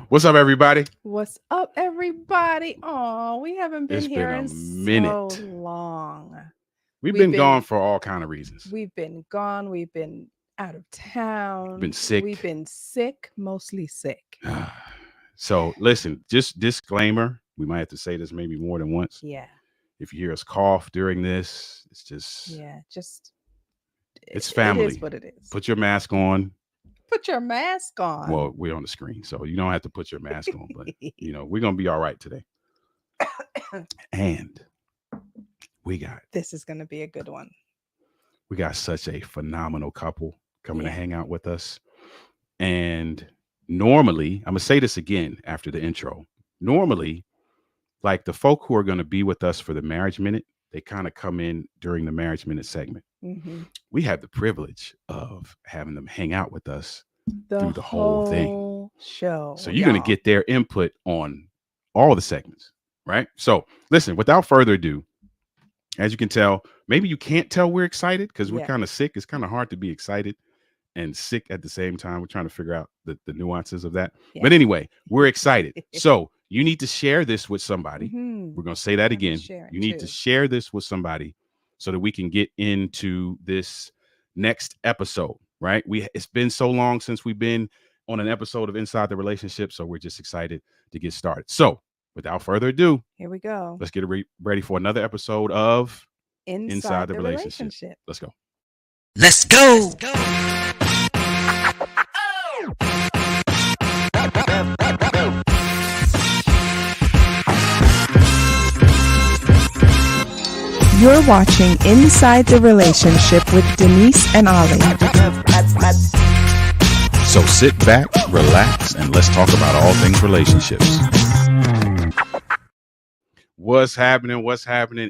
What's up, everybody? What's up, everybody? Oh, we haven't been It's here been a in so minute. long. We've We've been gone been for all kind of reasons. we've been gone. We've been out of town. Been We've sick. been sick, mostly sick. So listen, just disclaimer. We might have to say this maybe more than once. Yeah, If you hear us cough during this, it's just yeah. Just it's it is family. what it is. Put your mask on. Put your mask on. Well, we're on the screen, so you don't have to put your mask on, but we're gonna be all right today. And we got This is gonna be a good one. such a phenomenal couple coming to Yeah. hang out with us. And normally, I'm gonna say this again after the intro. Normally, like the folk who are going to be with us for the marriage minute, they kind of come in during the marriage minute segment. Mm-hmm. We have the privilege of having them hang out with us The through the whole thing. whole show. So you're going to get their input on all the segments, right? So listen, without further ado, as you can tell, maybe you can't tell we're excited because we're kind of sick. It's kind of hard to be excited and sick at the same time. We're trying to figure out the nuances of that. Yeah. But anyway, we're excited. So you need to share this with somebody. Mm-hmm. We're going to say that again. You need to share this with somebody so that we can get into this next episode, right? It's been so long since we've been on an episode of Inside the Relationship, so we're just excited to get started. So without further ado, here we go. Let's get ready for another episode of Inside the Relationship. Let's go. Let's go. You're watching Inside the Relationship with Denise and Ali. So sit back, relax, and let's talk about all things relationships. What's happening?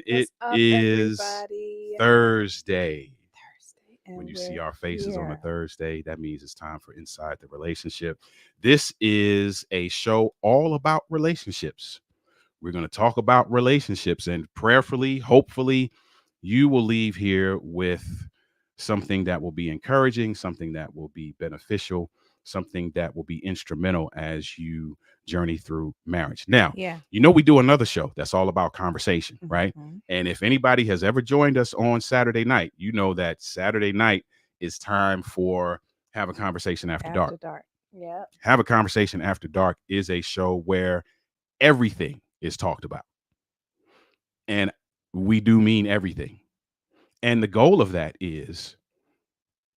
It is everybody? Thursday. And when you see our faces on a Thursday, that means it's time for Inside the Relationship. This is a show all about relationships. We're going to talk about relationships, and prayerfully, hopefully, you will leave here with something that will be encouraging, something that will be beneficial, something that will be instrumental as you journey through marriage. Now, we do another show that's all about conversation, right? Mm-hmm. And if anybody has ever joined us on Saturday night, you know that Saturday night is time for Have a Conversation After Dark. Yeah. Have a Conversation After Dark is a show where everything is talked about. And we do mean everything. And the goal of that is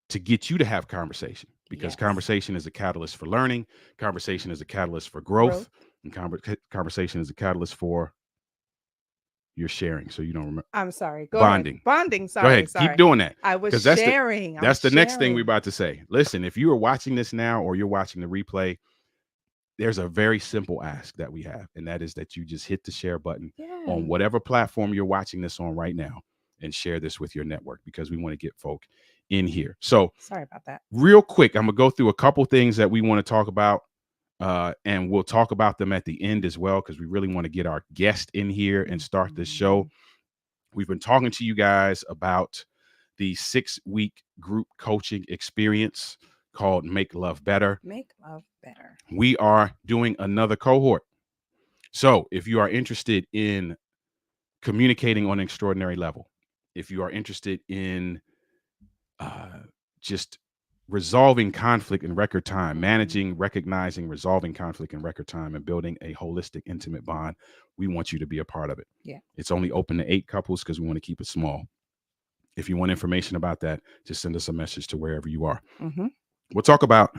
to get you to have conversation, because conversation is a catalyst for learning. Conversation is a catalyst for growth. And conversation is a catalyst for your sharing. So you don't remember. I'm sorry. Bonding. Bonding. Sorry. Go ahead. Sorry. Keep doing that. I was sharing. That's the next thing sharing. we're about to say. Listen, if you are watching this now or you're watching the replay, there's a very simple ask that we have, and that is that you just hit the share button on whatever platform you're watching this on right now and share this with your network, because we want to get folk in here. So sorry about that. Real quick, I'm going to go through a couple things that we want to talk about, and we'll talk about them at the end as well, because we really want to get our guest in here and start this show. We've been talking to you guys about the 6-week group coaching experience called Make Love Better. Make Love Better. We are doing another cohort. So if you are interested in communicating on an extraordinary level, if you are interested in just resolving conflict in record time, managing, recognizing, resolving conflict in record time, and building a holistic, intimate bond, we want you to be a part of it. Yeah. It's only open to 8 couples because we want to keep it small. If you want information about that, just send us a message to wherever you are. Mm-hmm. We'll talk about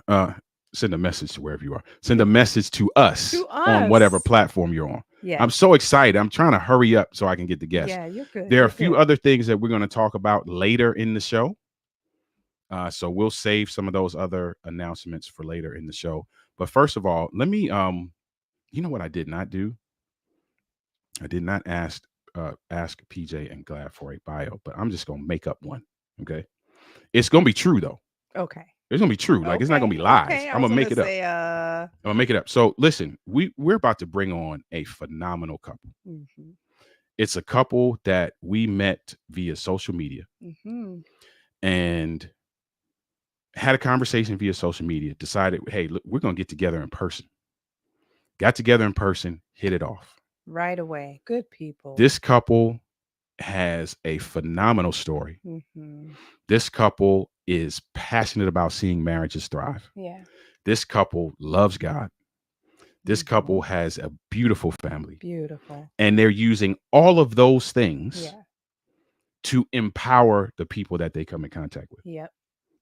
send a message to wherever you are. Send a message to us on whatever platform you're on. Yeah. I'm so excited. I'm trying to hurry up so I can get the guests. Yeah, you're good. There are a few other things that we're going to talk about later in the show. So we'll save some of those other announcements for later in the show. But first of all, let me, you know what I did not do? I did not ask PJ and Glad for a bio, but I'm just going to make up one. Okay. It's going to be true though. Okay. It's going to be true. Like, it's not going to be lies. Okay. I'm going to make it up. I'm going to make it up. So listen, we're about to bring on a phenomenal couple. Mm-hmm. It's a couple that we met via social media and had a conversation via social media, decided, hey, look, we're going to get together in person. got together in person, hit it off. Right away. Good people. This couple has a phenomenal story. This couple is passionate about seeing marriages thrive. Yeah. This couple loves God. This couple has a beautiful family. Beautiful. And they're using all of those things Yeah. to empower the people that they come in contact with. Yep.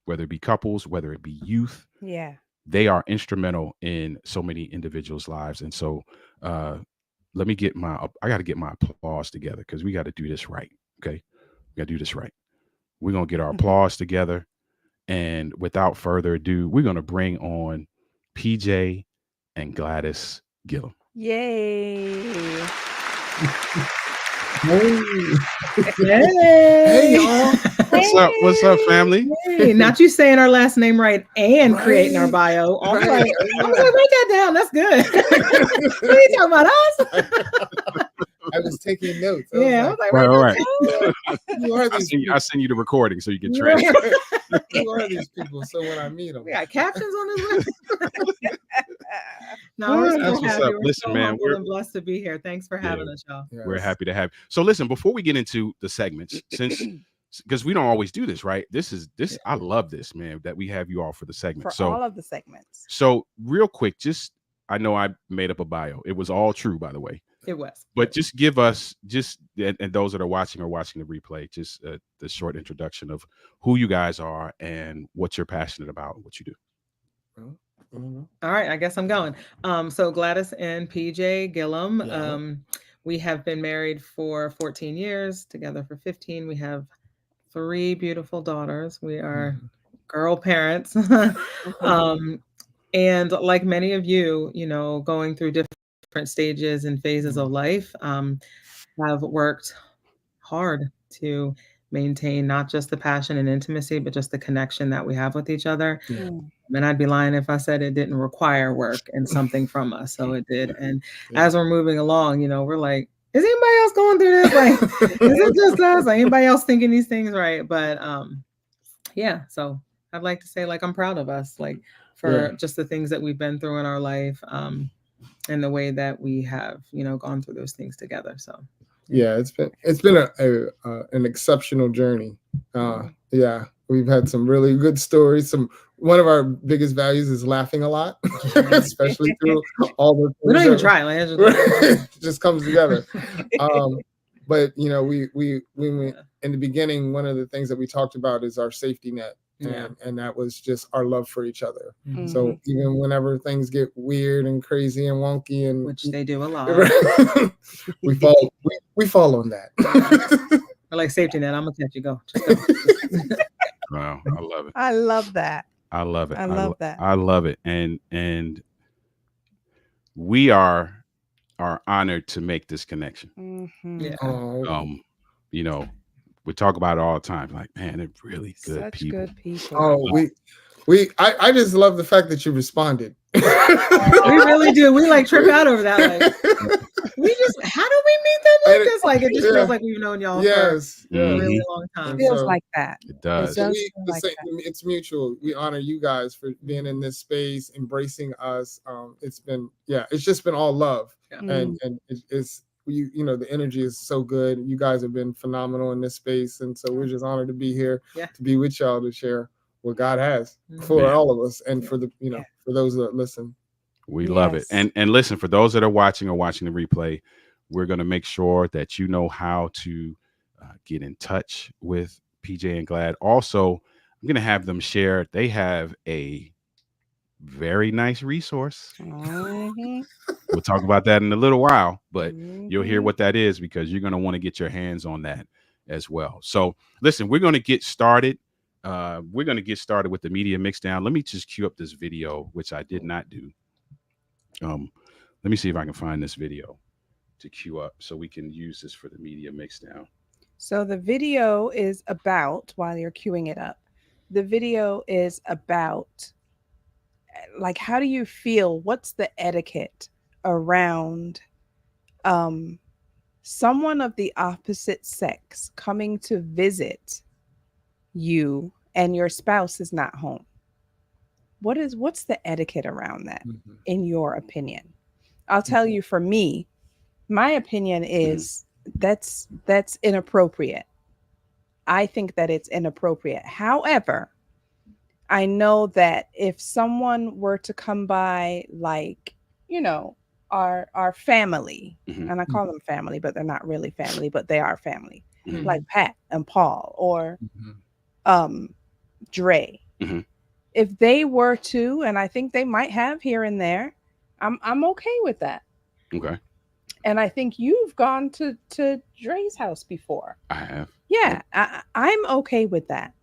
Whether it be couples, whether it be youth. Yeah. They are instrumental in so many individuals' lives. And so let me get I got to get my applause together because we got to do this right. Okay. We got to do this right. We're going to get our applause together. And without further ado, we're going to bring on PJ and Gladys Gillam. Yay. Hey, y'all. What's up? What's up, family? Hey, not you saying our last name right and creating our bio. I was like, write that down. That's good. What are you talking about us? I was taking notes. I was like, Right. Who are these I send you the recording so you can transfer. Who are these people? So when I meet them, we got captions on this list. No, we're That's so what's happy. up. We're Listen, so man, humble and blessed to be here. Thanks for having us, y'all. yes. We're happy to have you. So listen, before we get into the segments, because we don't always do this, right? This. I love this, man, that we have you all for the segment. For all of the segments. So real quick, I know I made up a bio. It was all true, by the way. It was. But just give us and those that are watching the replay, just the short introduction of who you guys are and what you're passionate about, what you do. All right, I guess I'm going. So Gladys and PJ Gillam, we have been married for 14 years, together for 15. We have 3 beautiful daughters. We are girl parents. And like many of you, going through different stages and phases of life, have worked hard to maintain not just the passion and intimacy, but just the connection that we have with each other. And I'd be lying if I said it didn't require work and something from us. So it did. And as we're moving along, we're like, is anybody else going through this? Like, is it just us? Like, anybody else thinking these things right? But so I'd like to say, like, I'm proud of us, like, for just the things that we've been through in our life, and the way that we have, gone through those things together. So it's been an exceptional journey. We've had some really good stories. One of our biggest values is laughing a lot, especially through all the things. We don't even try. Like, it just comes together. But we in the beginning, one of the things that we talked about is our safety net. And that was just our love for each other. So even whenever things get weird and crazy and wonky, and which they do a lot, we fall on that. We're like, safety net. I'm gonna catch you. Go. Wow, I love it. I love that. I love it. I love that. I love it. And we are honored to make this connection. We talk about it all the time. Like, man, they're really good Such people. good people. I just love the fact that you responded. We really do. We like trip out over that. Like, how do we meet them like this? Like, it just feels like we've known y'all for a really long time. It feels like that. It does. It's mutual. We honor you guys for being in this space, embracing us. It's just been all love, and it's. The energy is so good. You guys have been phenomenal in this space, and so we're just honored to be here to be with y'all to share what God has for all of us, and for the for those that listen. We love it. And listen, for those that are watching the replay, we're going to make sure that you know how to get in touch with PJ and Glad. Also, I'm going to have them share. They have a very nice resource. We'll talk about that in a little while, but you'll hear what that is because you're going to want to get your hands on that as well. So listen, we're going to get started. We're going to get started with the media mixdown. Let me just cue up this video, which I did not do. Let me see if I can find this video to cue up so we can use this for the media mixdown. So the video is about, while you're queuing it up, the video is about, like, how do you feel? What's the etiquette around someone of the opposite sex coming to visit you and your spouse is not home? What's the etiquette around that, in your opinion? I'll tell you, for me, my opinion is that's inappropriate. I think that it's inappropriate. However, I know that if someone were to come by, like, our family, and I call them family, but they're not really family, but they are family, like Pat and Paul or Dre. If they were to, and I think they might have here and there, I'm okay with that. Okay. And I think you've gone to Dre's house before. I have. Yeah, I'm okay with that.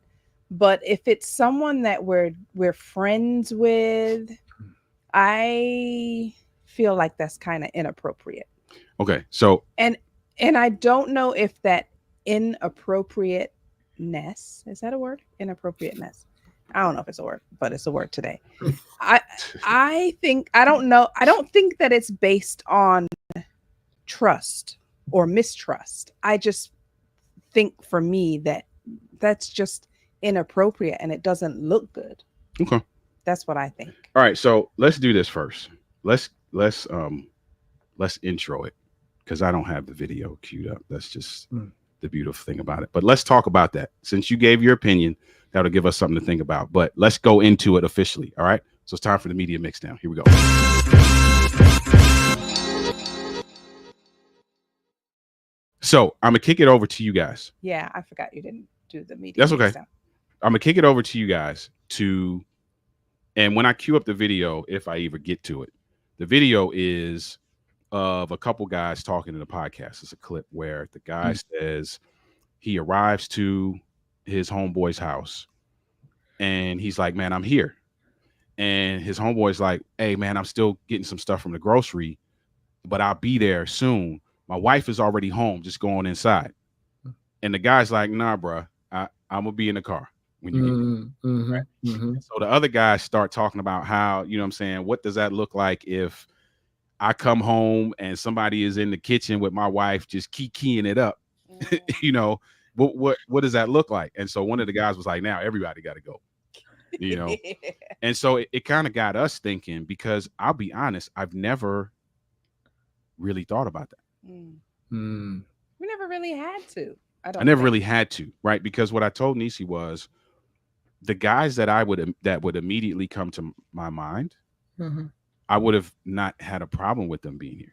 But if it's someone that we're friends with, I feel like that's kind of inappropriate. Okay. So and I don't know if that inappropriateness, is that a word? Inappropriateness. I don't know if it's a word, but it's a word today. I think, I don't know. I don't think that it's based on trust or mistrust. I just think, for me, that that's just inappropriate and it doesn't look good. Okay. That's what I think. All right, so let's do this first. Let's intro it, because I don't have the video queued up. That's just the beautiful thing about it. But let's talk about that. Since you gave your opinion, that'll give us something to think about. But let's go into it officially. All right. So it's time for the media mix now. Here we go. So I'm gonna kick it over to you guys. Yeah, I forgot you didn't do the media. That's okay. mix down. I'm gonna kick it over to you guys and when I queue up the video, if I ever get to it, the video is of a couple guys talking in the podcast. It's a clip where the guy says he arrives to his homeboy's house and he's like, man, I'm here. And his homeboy's like, hey, man, I'm still getting some stuff from the grocery, but I'll be there soon. My wife is already home, just going inside. And the guy's like, nah, bro, I'm going to be in the car when you get there. Right? So the other guys start talking about how, you know what I'm saying, what does that look like if I come home and somebody is in the kitchen with my wife just keying it up? You know, what does that look like? And so one of the guys was like, now everybody got to go. You know, and so it kind of got us thinking, because I'll be honest, I've never really thought about that. We never really had to. I never really had to, right? Because what I told Nisi was the guys that would immediately come to my mind, I would have not had a problem with them being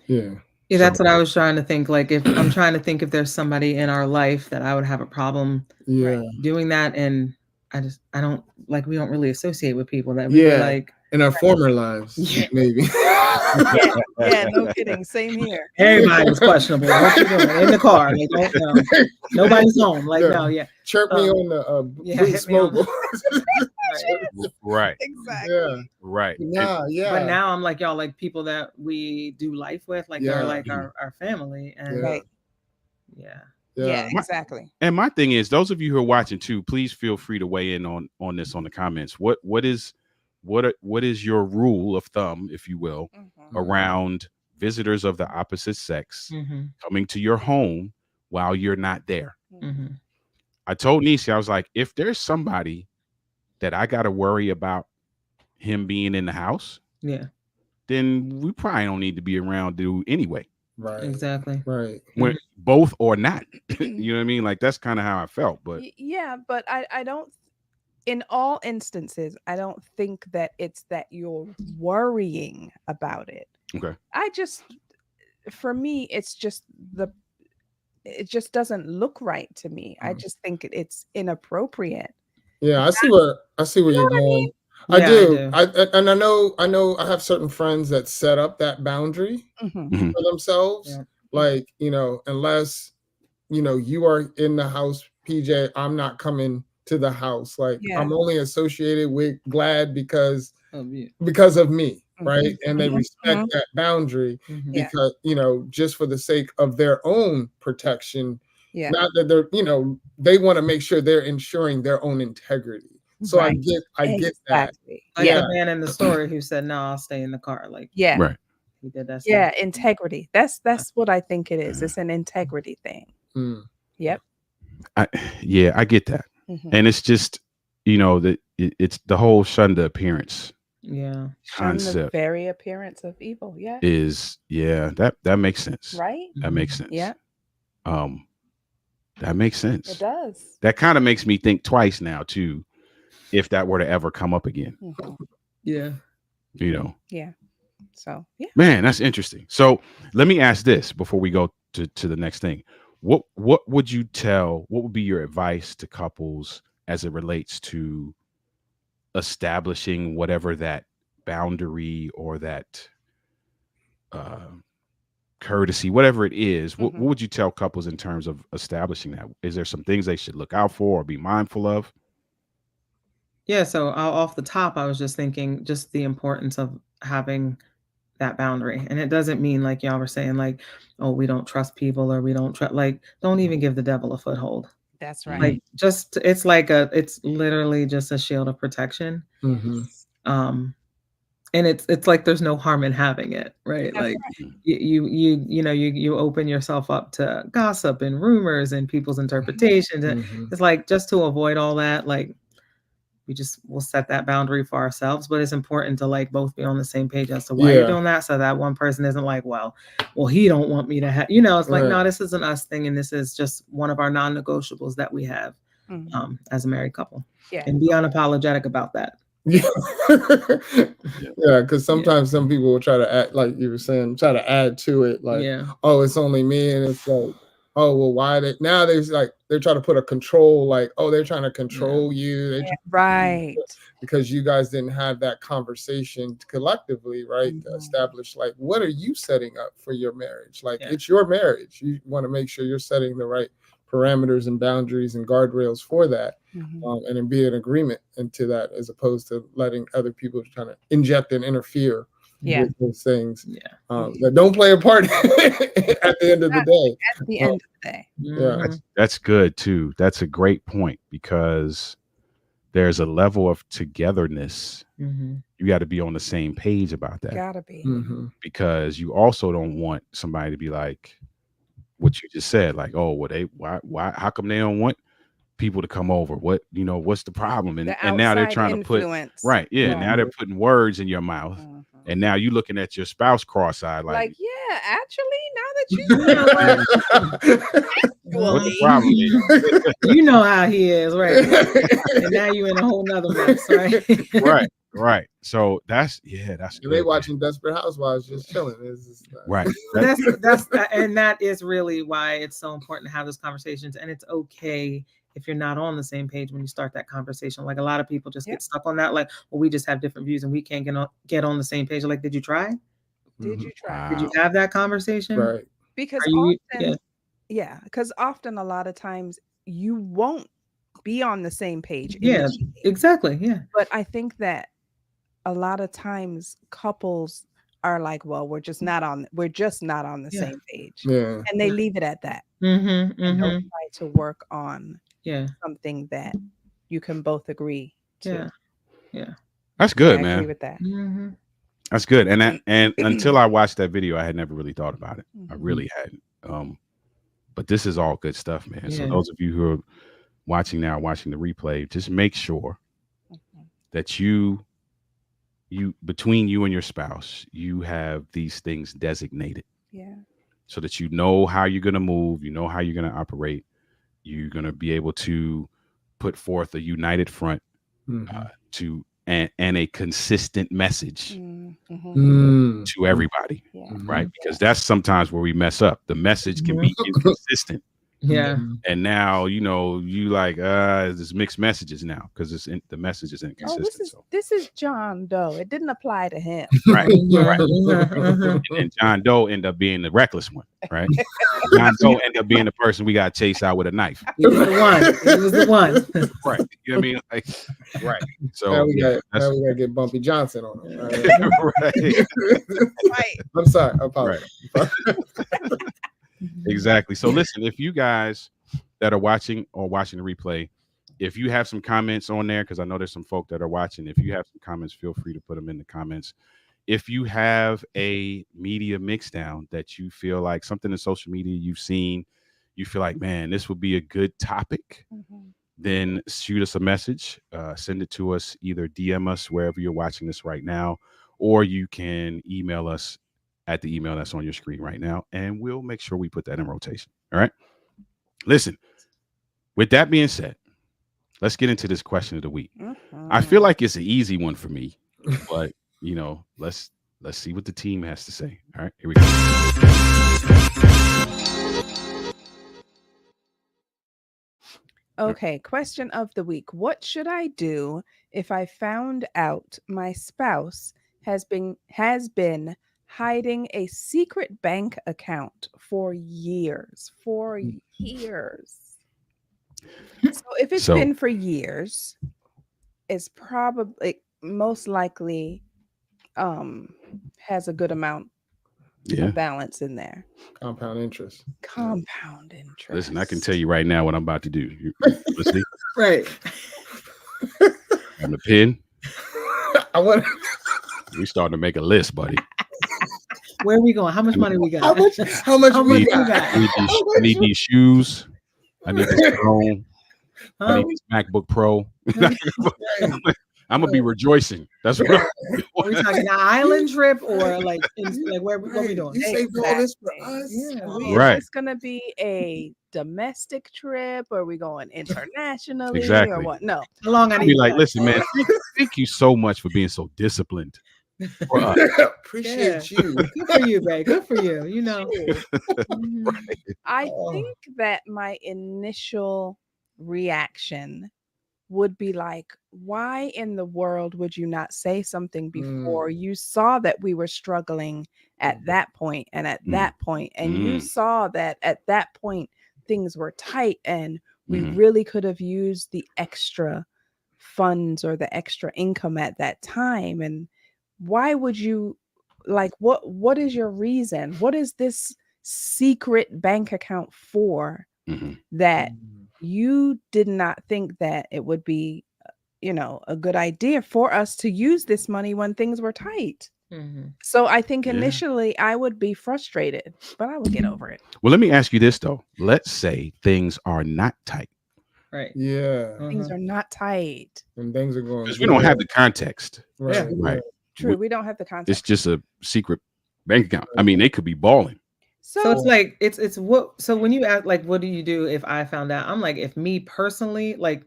here. Yeah, that's what I was trying to think. Like, if I'm trying to think if there's somebody in our life that I would have a problem doing that, and I don't like, we don't really associate with people that we were like in our former lives, maybe. Yeah, no kidding. Same here. Everybody was questionable. What you doing in the car? Like, nobody's home. Like, chirp me on the Boost Mobile. Right. Exactly. Yeah. Right. But now I'm like, y'all, like people that we do life with, like they're like our family, and Yeah, exactly. And my thing is, those of you who are watching too, please feel free to weigh in on this on the comments. What is your rule of thumb, if you will, around visitors of the opposite sex coming to your home while you're not there? I told Nisi, I was like, if there's somebody that I got to worry about him being in the house, then we probably don't need to be around to anyway. Right. Exactly. Right. When both or not. You know what I mean? Like, that's kind of how I felt. But yeah, but I don't, in all instances, I don't think that it's that you're worrying about it. Okay. For me, it's just it just doesn't look right to me. I just think it's inappropriate. Yeah, I see where you're going. I do. I know I have certain friends that set up that boundary for themselves. Yeah. Like, unless, you are in the house, PJ, I'm not coming to the house. Like, I'm only associated with Glad because of me. Right. And they respect that boundary because, just for the sake of their own protection. Yeah. Not that they're, they want to make sure they're ensuring their own integrity. So I get that. Like the man in the story who said, "No, I'll stay in the car." Like, right. He did that. Yeah, integrity. That's what I think it is. It's an integrity thing. Yep. I get that, and it's just, that it's the whole shun the appearance Yeah. Shun the concept very appearance of evil. Yeah. is, yeah, that makes sense. Right? That makes sense. Yeah. That makes It sense. does. That kind of makes me think twice now too, if that were to ever come up again. Mhm. Yeah. You know, Yeah. So, yeah. man, that's interesting. So let me ask this before we go to the next thing. What would you tell? What would be your advice to couples as it relates to establishing whatever that boundary or that uh, courtesy, whatever it is? What would you tell couples in terms of establishing that? Is there some things they should look out for or be mindful of? Yeah. So off the top, I was just thinking just the importance of having that boundary. And it doesn't mean like y'all were saying, like, oh, we don't trust people or we don't trust, like, don't even give the devil a foothold. That's right. Like, just, it's literally just a shield of protection. And it's like there's no harm in having it, right? That's like right. you open yourself up to gossip and rumors and people's interpretations. And it's like, just to avoid all that, like, we'll set that boundary for ourselves. But it's important to like both be on the same page as to why you're doing that, so that one person isn't like, well, he don't want me to have, it's like, no, this is an us thing, and this is just one of our non-negotiables that we have as a married couple. Yeah. And be unapologetic about that. Yeah, because sometimes some people will try to add, like you were saying, try to add to it, like, oh, it's only me, and it's like, oh, well, why they're trying to put a control, like, oh, they're trying to control you, right? Because you guys didn't have that conversation collectively, right? To establish, like, what are you setting up for your marriage? Like, it's your marriage. You want to make sure you're setting the right parameters and boundaries and guardrails for that, and then be in agreement into that, as opposed to letting other people trying to inject and interfere with those things that don't play a part at the end of the day. At the end of the day. Yeah, that's good too. That's a great point, because there's a level of togetherness. You got to be on the same page about that. Gotta be. Because you also don't want somebody to be like what you just said, like, oh, well, why how come they don't want people to come over? What's the problem? And now they're trying to put now they're putting words in your mouth, and now you looking at your spouse cross-eyed, like yeah, actually, now that you what the problem is. You know how he is, right? And now you in a whole nother mess, right? Right. So that's they watching Desperate Housewives, just chilling. It's just right. And that is really why it's so important to have those conversations. And it's okay if you're not on the same page when you start that conversation. Like, a lot of people just get stuck on that, like, well, we just have different views and we can't get on the same page. Like, did you try? Did you try? Did you have that conversation? Right. Because often a lot of times you won't be on the same page. Yeah, exactly. Yeah. But I think that a lot of times couples are like, well, we're just not on the same page. Yeah. And they leave it at that. And don't try to work on something that you can both agree to. Yeah. That's good, I man. agree with that. That's good. And until I watched that video, I had never really thought about it. I really hadn't. But this is all good stuff, man. So those of you who are watching now, watching the replay, just make sure that you between you and your spouse, you have these things designated. Yeah. So that you know how you're going to move, you know how you're going to operate. You're going to be able to put forth a united front and a consistent message to everybody, right? Because that's sometimes where we mess up. The message can be inconsistent. Yeah. And now, you like, there's mixed messages now because the message is inconsistent. This is John Doe. It didn't apply to him. Right. Right. And John Doe ended up being the reckless one, right? John Doe ended up being the person we got to chase out with a knife. He was the one. Right. You know what I mean? Like, right. So now we gotta get Bumpy Johnson on him. Right. Right. I'm sorry. I apologize. Right. Exactly. So listen, if you guys that are watching or watching the replay, if you have some comments on there, because I know there's some folk that are watching, if you have some comments, feel free to put them in the comments. If you have a media mix down that you feel like something in social media you've seen, you feel like, man, this would be a good topic then shoot us a message. Send it to us, either DM us wherever you're watching this right now, or you can email us at the email that's on your screen right now, and we'll make sure we put that in rotation. All right. Listen, with that being said, let's get into this question of the week. I feel like it's an easy one for me, but let's see what the team has to say. All right, here we go. Okay, question of the week. What should I do if I found out my spouse has been hiding a secret bank account for years? For years. So if it's been for years, it's probably most likely has a good amount of balance in there. Compound interest. Listen, I can tell you right now what I'm about to do. Let's see. Right. I'm the pen. I want. We starting to make a list, buddy. Where are we going? How much money we got? How much we got? I need these shoes. I need this phone. I need this MacBook Pro. I'm gonna be rejoicing. That's what are we talking, an island trip or like where what are we doing? You saved all this for us. Yeah. Right. Is this gonna be a domestic trip, or are we going internationally? Exactly. Or what? No. How long I I'll need be like, listen, man, thank you so much for being so disciplined. Appreciate you. Good for you, babe. Good for you. Right. I think that my initial reaction would be like, why in the world would you not say something before you saw that we were struggling at that point and at that point, and you saw that at that point things were tight and we really could have used the extra funds or the extra income at that time? And why would you, like, what is your reason? What is this secret bank account for that you did not think that it would be, a good idea for us to use this money when things were tight? So I think initially I would be frustrated, but I would get over it. Well, let me ask you this though. Let's say things are not tight. Right. Yeah. Things are not tight. And things are going. Because we don't have the context. Right. Right. True. We don't have the context. It's just a secret bank account. I mean, they could be balling. So it's like it's what. So when you ask, like, what do you do if I found out? I'm like, if me personally, like,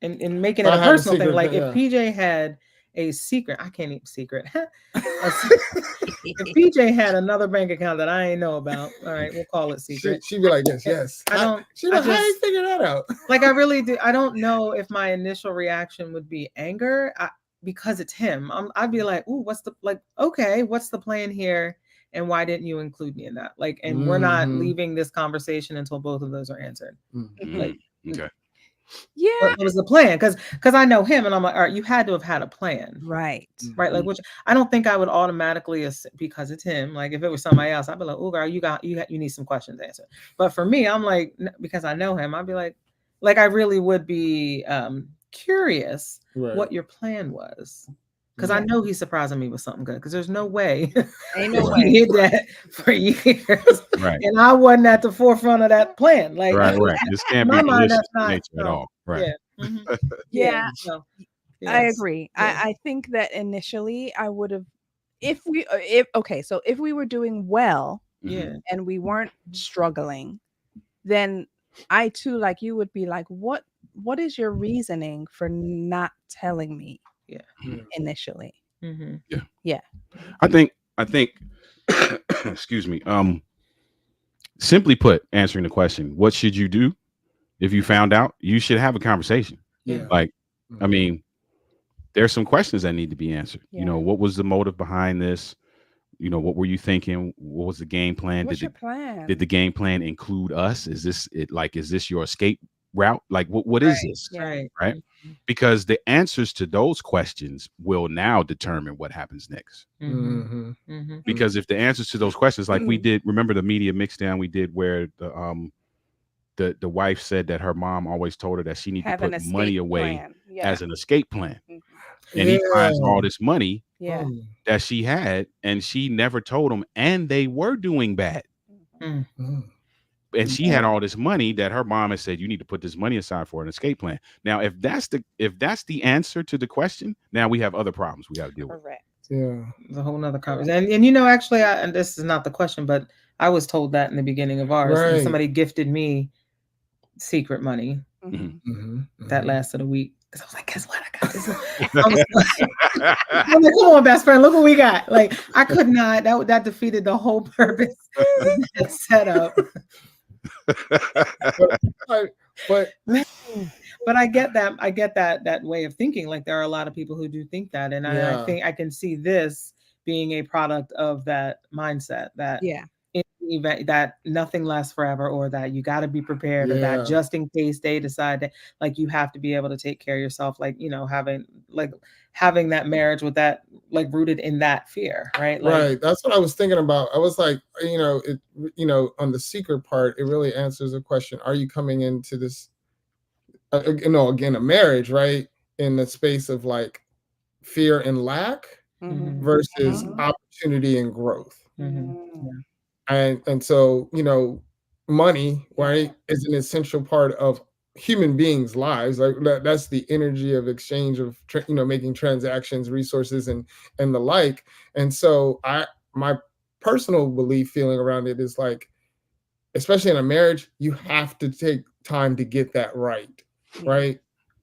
and making it a personal thing, like if PJ had a secret, I can't even secret. If PJ had another bank account that I ain't know about, all right, we'll call it secret. She'd be like, yes. How do you figure that out? Like, I really do. I don't know if my initial reaction would be anger because it's him. I'd be like, ooh, what's the plan here? And why didn't you include me in that? Like, and we're not leaving this conversation until both of those are answered. Like, okay. Yeah. What was the plan? Because I know him, and I'm like, all right, you had to have had a plan. Right. Right. Like, which I don't think I would automatically, because it's him. Like, if it was somebody else, I'd be like, oh, girl, you need some questions answered. But for me, I'm like, because I know him, I'd be like I really would be curious what your plan was. Because I know he's surprising me with something good. Because there's no way ain't no way he did that for years, right? And I wasn't at the forefront of that plan. Like, right. This can't be malicious nature at all, right? Yeah. So, I agree. Yeah. I think that initially I would have, if we were doing well, and we weren't struggling, then I too, like you, would be like, what is your reasoning for not telling me? Initially. Yeah. I think excuse me. Simply put, answering the question, what should you do if you found out? You should have a conversation. Like, I mean, there's some questions that need to be answered. What was the motive behind this? What were you thinking? What was the game plan? What's your plan? Did the game plan include us? Is this your escape route? Like, what is this? Right. Because the answers to those questions will now determine what happens next. Because if the answers to those questions, like we did, remember the media mixdown we did where the wife said that her mom always told her that she needed to put money away as an escape plan. And he finds all this money that she had, and she never told him, and they were doing bad. And she had all this money that her mom had said, you need to put this money aside for an escape plan. Now, if that's the answer to the question, now we have other problems we got to deal with. Correct. Yeah. It's a whole nother conversation. And you know, actually, and this is not the question, but I was told that in the beginning of ours. Right. And somebody gifted me secret money that lasted a week. Because I was like, guess what? I got this. I was like, come on, best friend, look what we got. Like, I could not, that defeated the whole purpose of that setup. But I get that way of thinking. Like, there are a lot of people who do think that. And I think I can see this being a product of that mindset that in the event that nothing lasts forever, or that you got to be prepared, or that just in case they decide that, like, you have to be able to take care of yourself, like, you know, having that marriage with that, like, rooted in that fear, right? Like, right. That's what I was thinking about. I was like, on the secret part, it really answers the question: are you coming into this, again, a marriage, right, in the space of like fear and lack versus opportunity and growth? And so, money, right, is an essential part of human beings' lives. Like, that's the energy of exchange of making transactions, resources, and the like. And so my personal feeling around it is like, especially in a marriage, you have to take time to get that right.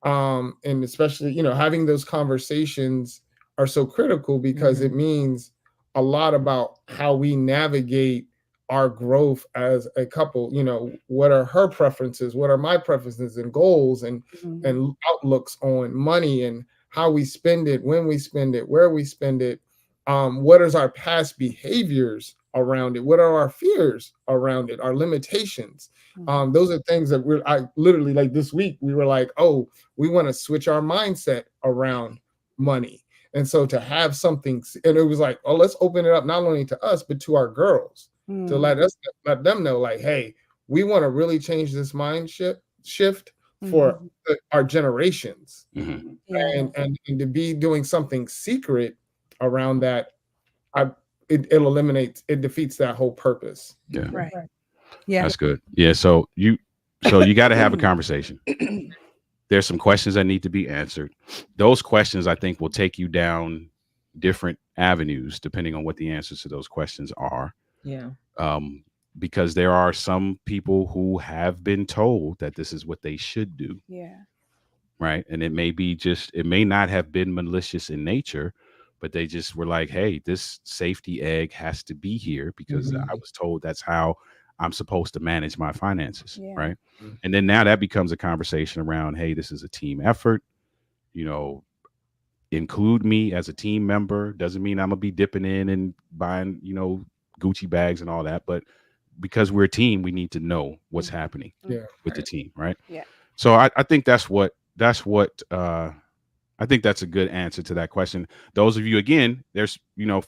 And especially, having those conversations are so critical, because it means a lot about how we navigate our growth as a couple. What are her preferences? What are my preferences and goals and outlooks on money, and how we spend it, when we spend it, where we spend it? What is our past behaviors around it? What are our fears around it? Our limitations? Those are things that I literally, like, this week, we were like, oh, we want to switch our mindset around money. And so to have something, and it was like, oh, let's open it up not only to us, but to our girls, to let them know, like, hey, we want to really change this mind shift for our generations. And to be doing something secret around that, it defeats that whole purpose. Right. Yeah. That's good. Yeah. So you got to have a conversation. There's some questions that need to be answered. Those questions, I think, will take you down different avenues depending on what the answers to those questions are. Yeah. Because there are some people who have been told that this is what they should do. Yeah. Right. And it may not have been malicious in nature, but they just were like, hey, this safety egg has to be here because I was told that's how I'm supposed to manage my finances. Right. And then now that becomes a conversation around, hey, this is a team effort, include me as a team member. Doesn't mean I'm gonna be dipping in and buying, Gucci bags and all that. But because we're a team, we need to know what's happening with the team. Right. Yeah. So I think that's what I think that's a good answer to that question. Those of you, again, there's,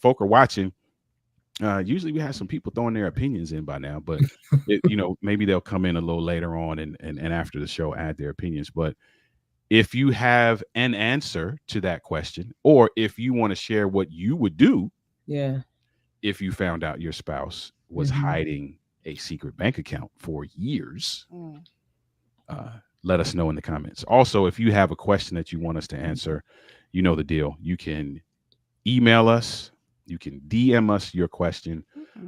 folk are watching. Usually we have some people throwing their opinions in by now, but maybe they'll come in a little later on and after the show add their opinions. But if you have an answer to that question, or if you want to share what you would do, if you found out your spouse was hiding a secret bank account for years, let us know in the comments. Also, if you have a question that you want us to answer, you know the deal. You can email us. You can DM us your question.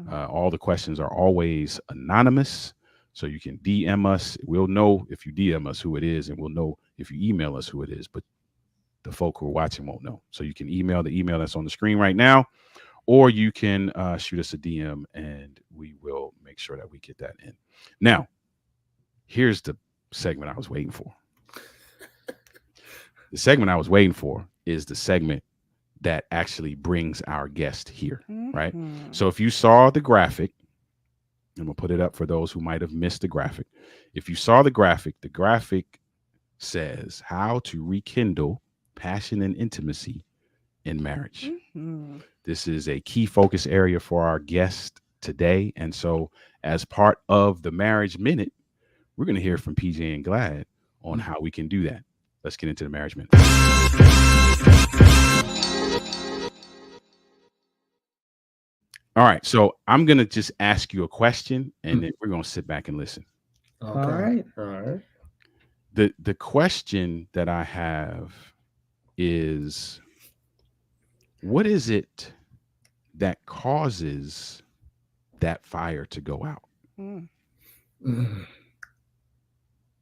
All the questions are always anonymous. So you can DM us. We'll know if you DM us who it is, and we'll know if you email us who it is. But the folk who are watching won't know. So you can email the email that's on the screen right now, or you can shoot us a DM, and we will make sure that we get that in. Now, here's the segment I was waiting for. The segment I was waiting for is the segment that actually brings our guest here, right? So if you saw the graphic, I'm gonna put it up for those who might have missed the graphic. If you saw the graphic says how to rekindle passion and intimacy in marriage. This is a key focus area for our guest today. And so as part of the Marriage Minute, we're going to hear from PJ and Glad on how we can do that. Let's get into the Marriage Minute. All right. So I'm gonna just ask you a question, and then we're gonna sit back and listen. Okay. All right. The question that I have is, what is it that causes that fire to go out?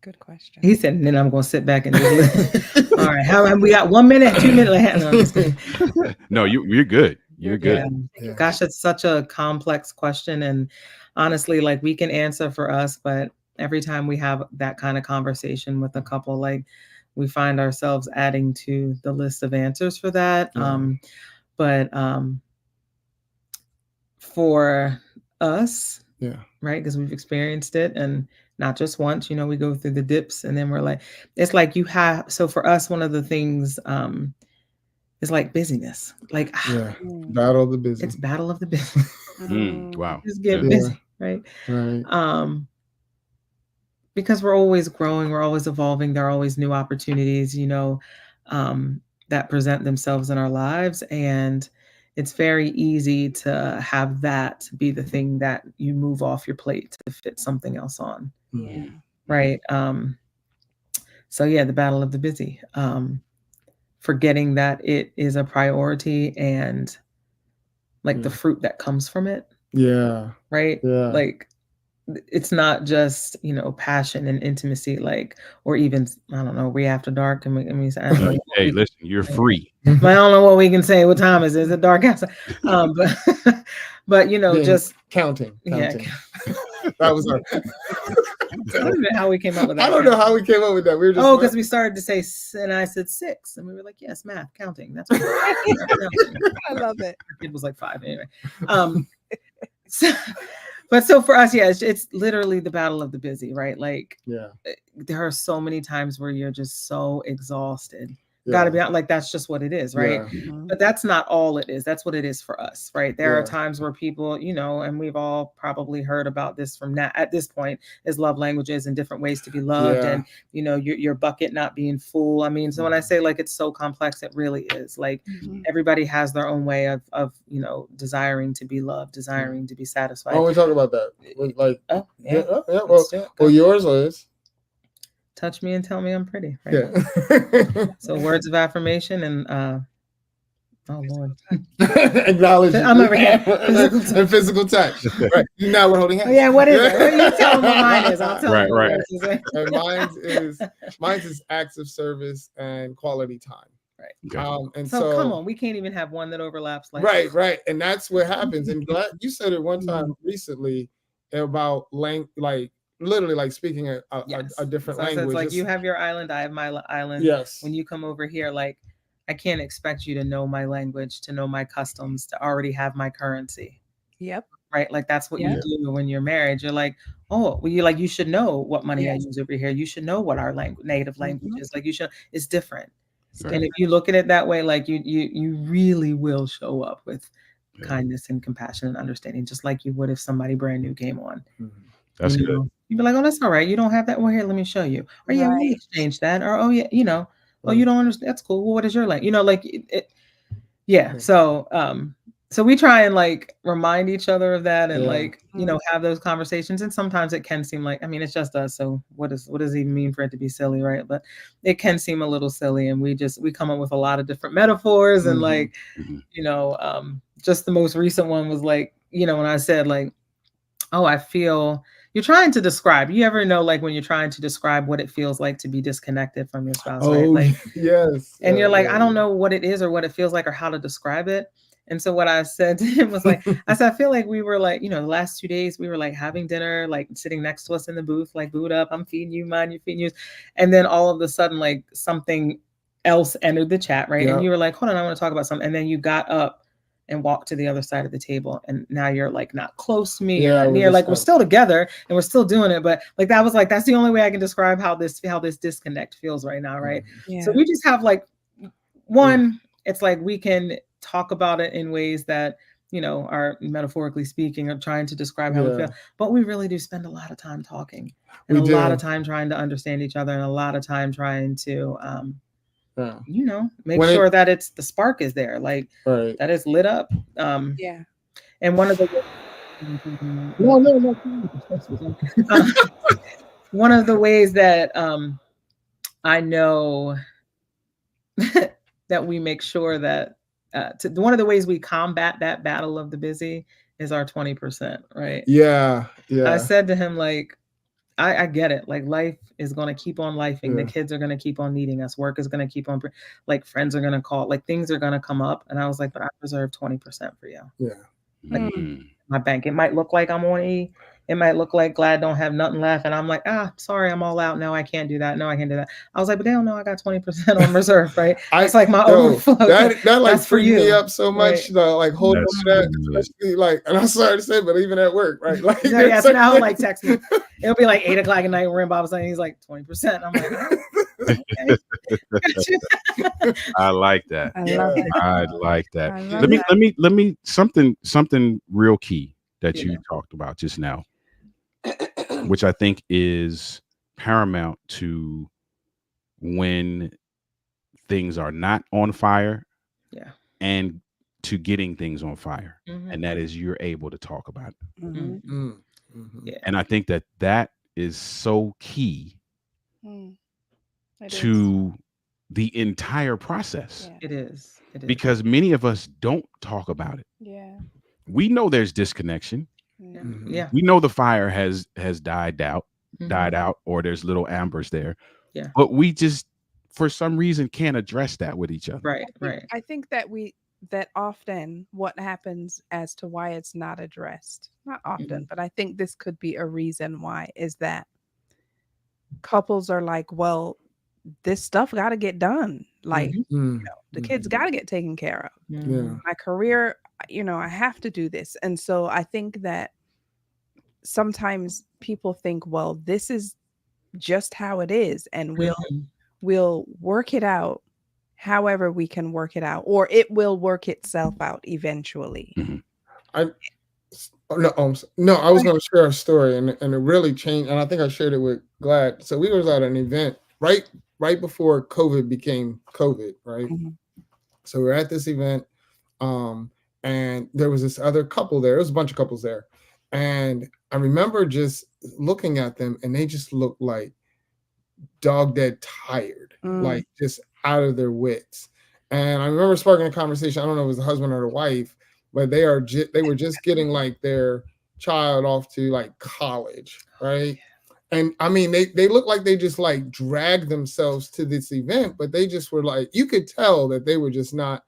Good question. He said, and then I'm going to sit back and just listen. All right. How we got 1 minute, 2 minutes? No, I'm just kidding. No, you're good. You're good. Yeah. Gosh, it's such a complex question. And honestly, like we can answer for us, but every time we have that kind of conversation with a couple, like we find ourselves adding to the list of answers for that. But for us, right, because we've experienced it, and not just once, you know, we go through the dips, and then we're like, it's like you have, so for us, one of the things is like busyness, like battle of the busy. It's battle of the busy. Wow. Just get busy, right? Because we're always growing, we're always evolving, there are always new opportunities, you know, that present themselves in our lives, and it's very easy to have that be the thing that you move off your plate to fit something else on. Right. So yeah, the battle of the busy, forgetting that it is a priority and like the fruit that comes from it. Right. Like it's not just, you know, passion and intimacy, like, or even, I don't know, we after dark. Can we, hey, listen, you're free. I don't know what we can say. What time is it? Is it dark outside? But you know, just counting. Yeah. That was our. I don't know how we came up with that. I don't know how we came up with that. We were just because we started to say, and I said 6, and we were like, yes, math, counting. That's what I love it. Our kid was like 5 anyway. So for us, yeah, it's literally the battle of the busy, right? Like, there are so many times where you're just so exhausted. Got to be out, like that's just what it is, right? But that's not all it is. That's what it is for us, right? There are times where people, you know, and we've all probably heard about this from at this point, is love languages and different ways to be loved, and you know, your bucket not being full. I mean, so when I say like it's so complex, it really is. Like everybody has their own way of you know, desiring to be loved, desiring to be satisfied. Oh, we talk about that. Like, well, yours is. Touch me and tell me I'm pretty. Right? So words of affirmation and oh Lord, acknowledge. I'm over here. And physical touch. Right. Now we're holding hands. Oh, yeah. What is it? What are you telling me mine is? I'll tell you. Right. And mine's is acts of service and quality time. Right. Okay. And so come on, we can't even have one that overlaps. Like right. And that's what happens. And you said it one time recently about like. Literally, like speaking a different language. It's like you have your island, I have my island. Yes. When you come over here, like I can't expect you to know my language, to know my customs, to already have my currency. Yep. Right. Like that's what you do when you're married. You're like, oh, well, you should know what money I use over here. You should know what our native language is. Like you should. It's different. Right. And if you look at it that way, like you really will show up with kindness and compassion and understanding, just like you would if somebody brand new came on. That's good. You'd be like, oh, that's all right. You don't have that. Well, here, let me show you. Or yeah, we exchange that. Or oh yeah, you know, oh, you don't understand. That's cool. Well, what is your language? You know, like it. Yeah. So so we try and like remind each other of that and like, you know, have those conversations. And sometimes it can seem like, I mean, it's just us. So what does it even mean for it to be silly, right? But it can seem a little silly, and we come up with a lot of different metaphors and like, you know, just the most recent one was like, you know, when I said like, oh, I feel. You're trying to describe. You ever know, like when you're trying to describe what it feels like to be disconnected from your spouse, right? Like, yes. And you're like, I don't know what it is or what it feels like or how to describe it. And so what I said to him was like, I said, I feel like we were like, you know, the last 2 days we were like having dinner, like sitting next to us in the booth, like boot up, I'm feeding you mine, you're feeding yours. And then all of a sudden, like something else entered the chat, right? And you were like, hold on, I want to talk about something. And then you got up and walk to the other side of the table, and now you're like not close to me, you're not near, like we're still together and we're still doing it, but like that was like that's the only way I can describe how this disconnect feels right now, right? So we just have like one, it's like we can talk about it in ways that, you know, are metaphorically speaking, are trying to describe how we feel, but we really do spend a lot of time talking and lot of time trying to understand each other and a lot of time trying to you know, make sure that it's the spark is there, like that it's lit up. And one of the one of the ways that I know that we make sure that one of the ways we combat that battle of the busy is our 20%, right? Yeah. I said to him, like, I get it. Like, life is going to keep on lifing. The kids are going to keep on needing us. Work is going to keep on, like, friends are going to call, like, things are going to come up. And I was like, but I reserve 20% for you. Yeah. Like, my bank, it might look like I'm on E. It might look like Glad don't have nothing left. And I'm like, sorry, I'm all out. No, I can't do that. No, I can't do that. I was like, but they don't know I got 20% on reserve, right? It's like my overflow. That like for freaked me up so much, right? you know, like holding on to that, especially like, and I'm sorry to say, but even at work, right? Like, yeah, so now he'll like text me. It'll be like 8 o'clock at night. We're in Bob's saying he's like 20%. I'm like, I like that. I love it. I like that. I Let love me something real key that you talked about just now, which I think is paramount to when things are not on fire, and to getting things on fire, and that is you're able to talk about it. And I think that is so key to the entire process. It is. Because many of us don't talk about it. Yeah. We know there's disconnection. Yeah. We know the fire has died out, or there's little ambers there. Yeah. But we just, for some reason, can't address that with each other. Right. I think that that often what happens as to why it's not addressed, not often, but I think this could be a reason why, is that couples are like, well, this stuff got to get done. Like, you know, the kids got to get taken care of. My career, you know, I have to do this. And so I think that sometimes people think, well, this is just how it is, and we'll work it out however we can work it out, or it will work itself out eventually. I was going to share a story, and it really changed, and I think I shared it with Glad. So we was at an event right before COVID became COVID, right? So we're at this event, and there was this other couple there. There was a bunch of couples there, and I remember just looking at them, and they just looked like dog dead tired, like just out of their wits. And I remember sparking a conversation. I don't know if it was the husband or the wife, but they were just getting like their child off to like college, right? And I mean, they look like they just like dragged themselves to this event, but they just were like, you could tell that they were just not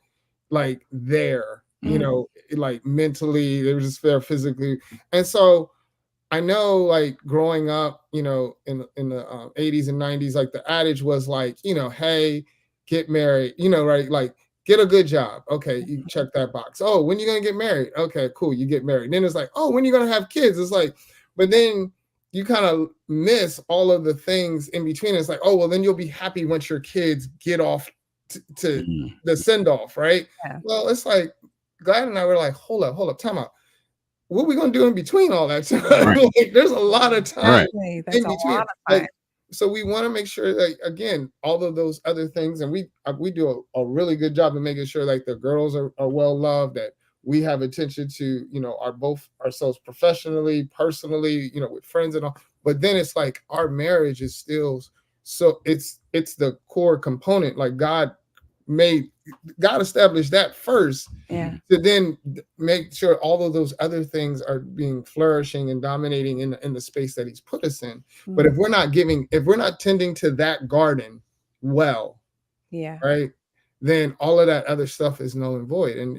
like there, you know, like mentally, they were just there physically. And so I know, like growing up, you know, in the 80s and 90s, like the adage was like, you know, hey, get married, you know, right? Like, get a good job. Okay, you check that box. Oh, when you gonna get married? Okay, cool, you get married. And then it's like, oh, when you gonna have kids? It's like, but then you kind of miss all of the things in between. It's like, oh, well, then you'll be happy once your kids get off to the send off, right? Yeah. Well, it's like Glad and I were like, hold up, time out. What are we gonna do in between all that time? Like, there's a lot of time in between. Like, so we want to make sure that, again, all of those other things, and we do a really good job of making sure like the girls are well loved, that we have attention to, you know, ourselves professionally, personally, you know, with friends and all. But then it's like our marriage is still, so it's the core component. Like God established that first, to then make sure all of those other things are being flourishing and dominating in the space that He's put us in. But if we're not tending to that garden well, right, then all of that other stuff is null and void. And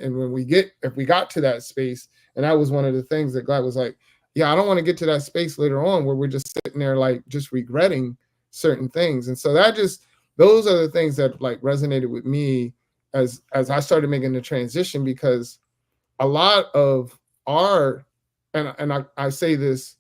if we got to that space, and that was one of the things that God was like, yeah, I don't want to get to that space later on where we're just sitting there like just regretting certain things. And so those are the things that like resonated with me as I started making the transition, because a lot of and I say this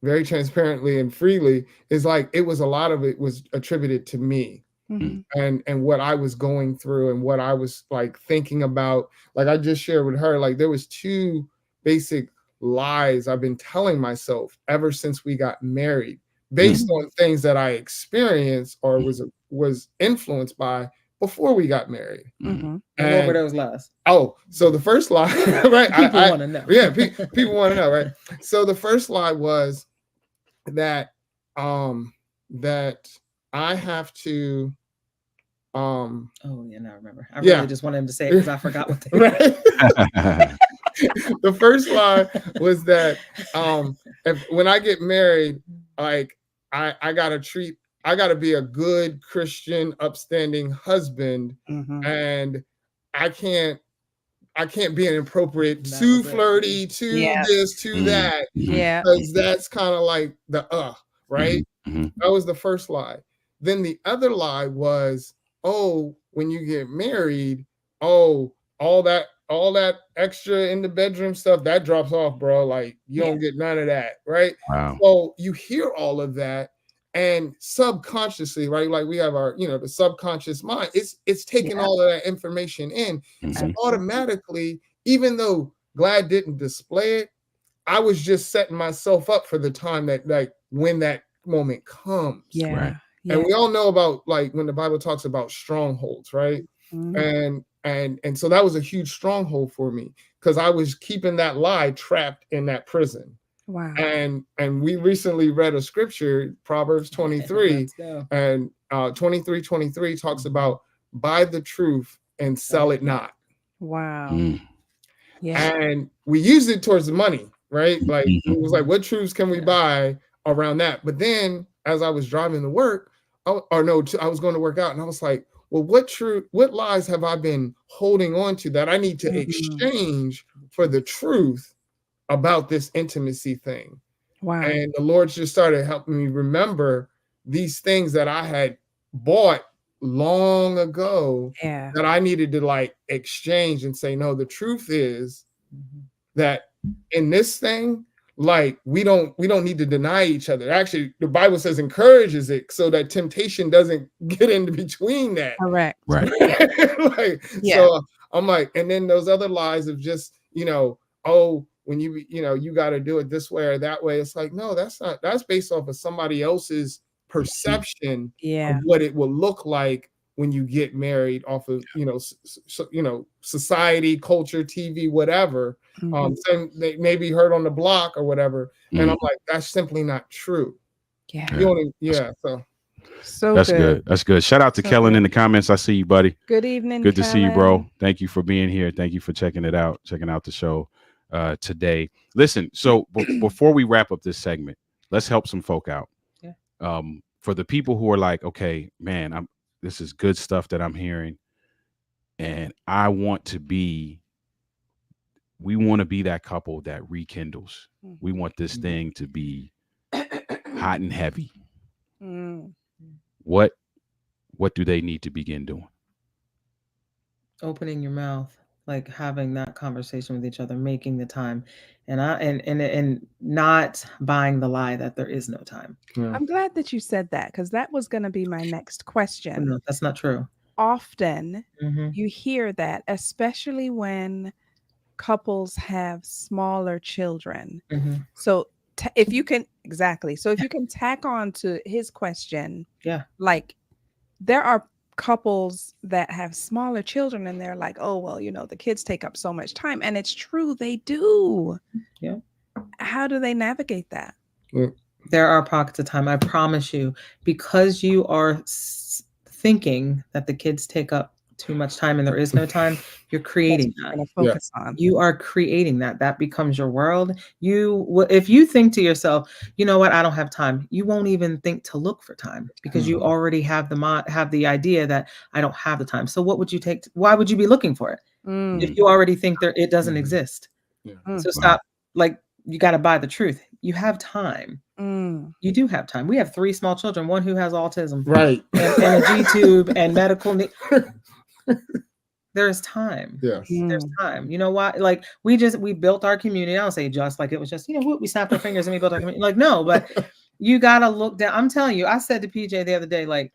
very transparently and freely, is like a lot of it was attributed to me and what I was going through and what I was like thinking about. Like I just shared with her, like there was 2 basic lies I've been telling myself ever since we got married, based on things that I experienced or was influenced by before we got married. Mm-hmm. And what were those lies? Oh, so the first lie, right? People want to know. Yeah, people want to know, right? So the first lie was that that I have to oh yeah, now I remember. I really just wanted him to say it because I forgot what they right. The first lie was that when I get married, like I gotta be a good Christian, upstanding husband, and I can't be inappropriate, too flirty, too this, too that. Yeah. Because that's kind of like the right? That was the first lie. Then the other lie was, oh, when you get married, oh, all that extra in the bedroom stuff, that drops off, bro. Like you don't get none of that, right? Wow. So you hear all of that, and subconsciously, right? Like we have our, the subconscious mind. It's taking all of that information in. So automatically, even though Glad didn't display it, I was just setting myself up for the time that, like, when that moment comes. Yeah. Right. And we all know about, like, when the Bible talks about strongholds, right? And so that was a huge stronghold for me because I was keeping that lie trapped in that prison. Wow. And we recently read a scripture, Proverbs 23, and 23:23 talks about buy the truth and sell it not. Wow. Yeah. And we used it towards the money, right? Like it was like, what truths can we buy around that? But then as I was driving to work, I was going to work out, and I was like, well, what lies have I been holding on to that I need to exchange for the truth about this intimacy thing? Wow. And the Lord just started helping me remember these things that I had bought long ago that I needed to, like, exchange and say, no, the truth is that in this thing, like, we don't need to deny each other. Actually, the Bible says encourages it so that temptation doesn't get in between that. Correct. Right. So I'm like, and then those other lies of just, oh, when you got to do it this way or that way. It's like, no, that's based off of somebody else's perception of what it will look like when you get married, off of, society, culture, TV, whatever. They may be heard on the block or whatever. And I'm like, that's simply not true. So that's good. That's good. Shout out to Kellen in the comments. I see you, buddy. Good evening. Good to see you, bro. Thank you for being here. Thank you for checking out the show today. Listen, so before we wrap up this segment, let's help some folk out. For the people who are like, okay, man, this is good stuff that I'm hearing, and we want to be that couple that rekindles. We want this thing to be hot and heavy. What do they need to begin doing? Opening your mouth, like having that conversation with each other, making the time, and not buying the lie that there is no time. I'm glad that you said that, because that was going to be my next question. No, that's not true. Often you hear that, especially when couples have smaller children. So if you can tack on to his question, like, there are couples that have smaller children and they're like, oh, well, the kids take up so much time, and it's true, they do. How do they navigate that? There are pockets of time, I promise you, because you are thinking that the kids take up too much time and there is no time. You're creating that. Focus on. You are creating that becomes your world. If you think to yourself, you know what, I don't have time, you won't even think to look for time, because you already have the idea that I don't have the time. So why would you be looking for it if you already think it doesn't exist? So stop. Like, you got to buy the truth. You have time. You do have time. We have 3 small children, one who has autism, right, and a G-tube and medical need. There's time. Yes. There's time. You know why? Like, we built our community. I don't say just, like it was just, we snapped our fingers and we built our community. Like, no, but you got to look down. I'm telling you, I said to PJ the other day, like,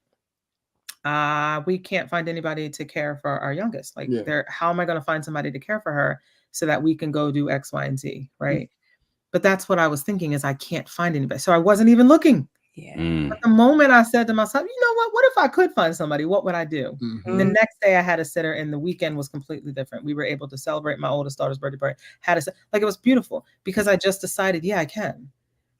we can't find anybody to care for our youngest. Like, how am I going to find somebody to care for her so that we can go do X, Y, and Z? Right. But that's what I was thinking, is I can't find anybody. So I wasn't even looking. Mm. But the moment I said to myself, you know what if I could find somebody, what would I do? Mhm. The next day I had a sitter, and the weekend was completely different. We were able to celebrate my oldest daughter's birthday party. It was beautiful because I just decided, yeah, I can.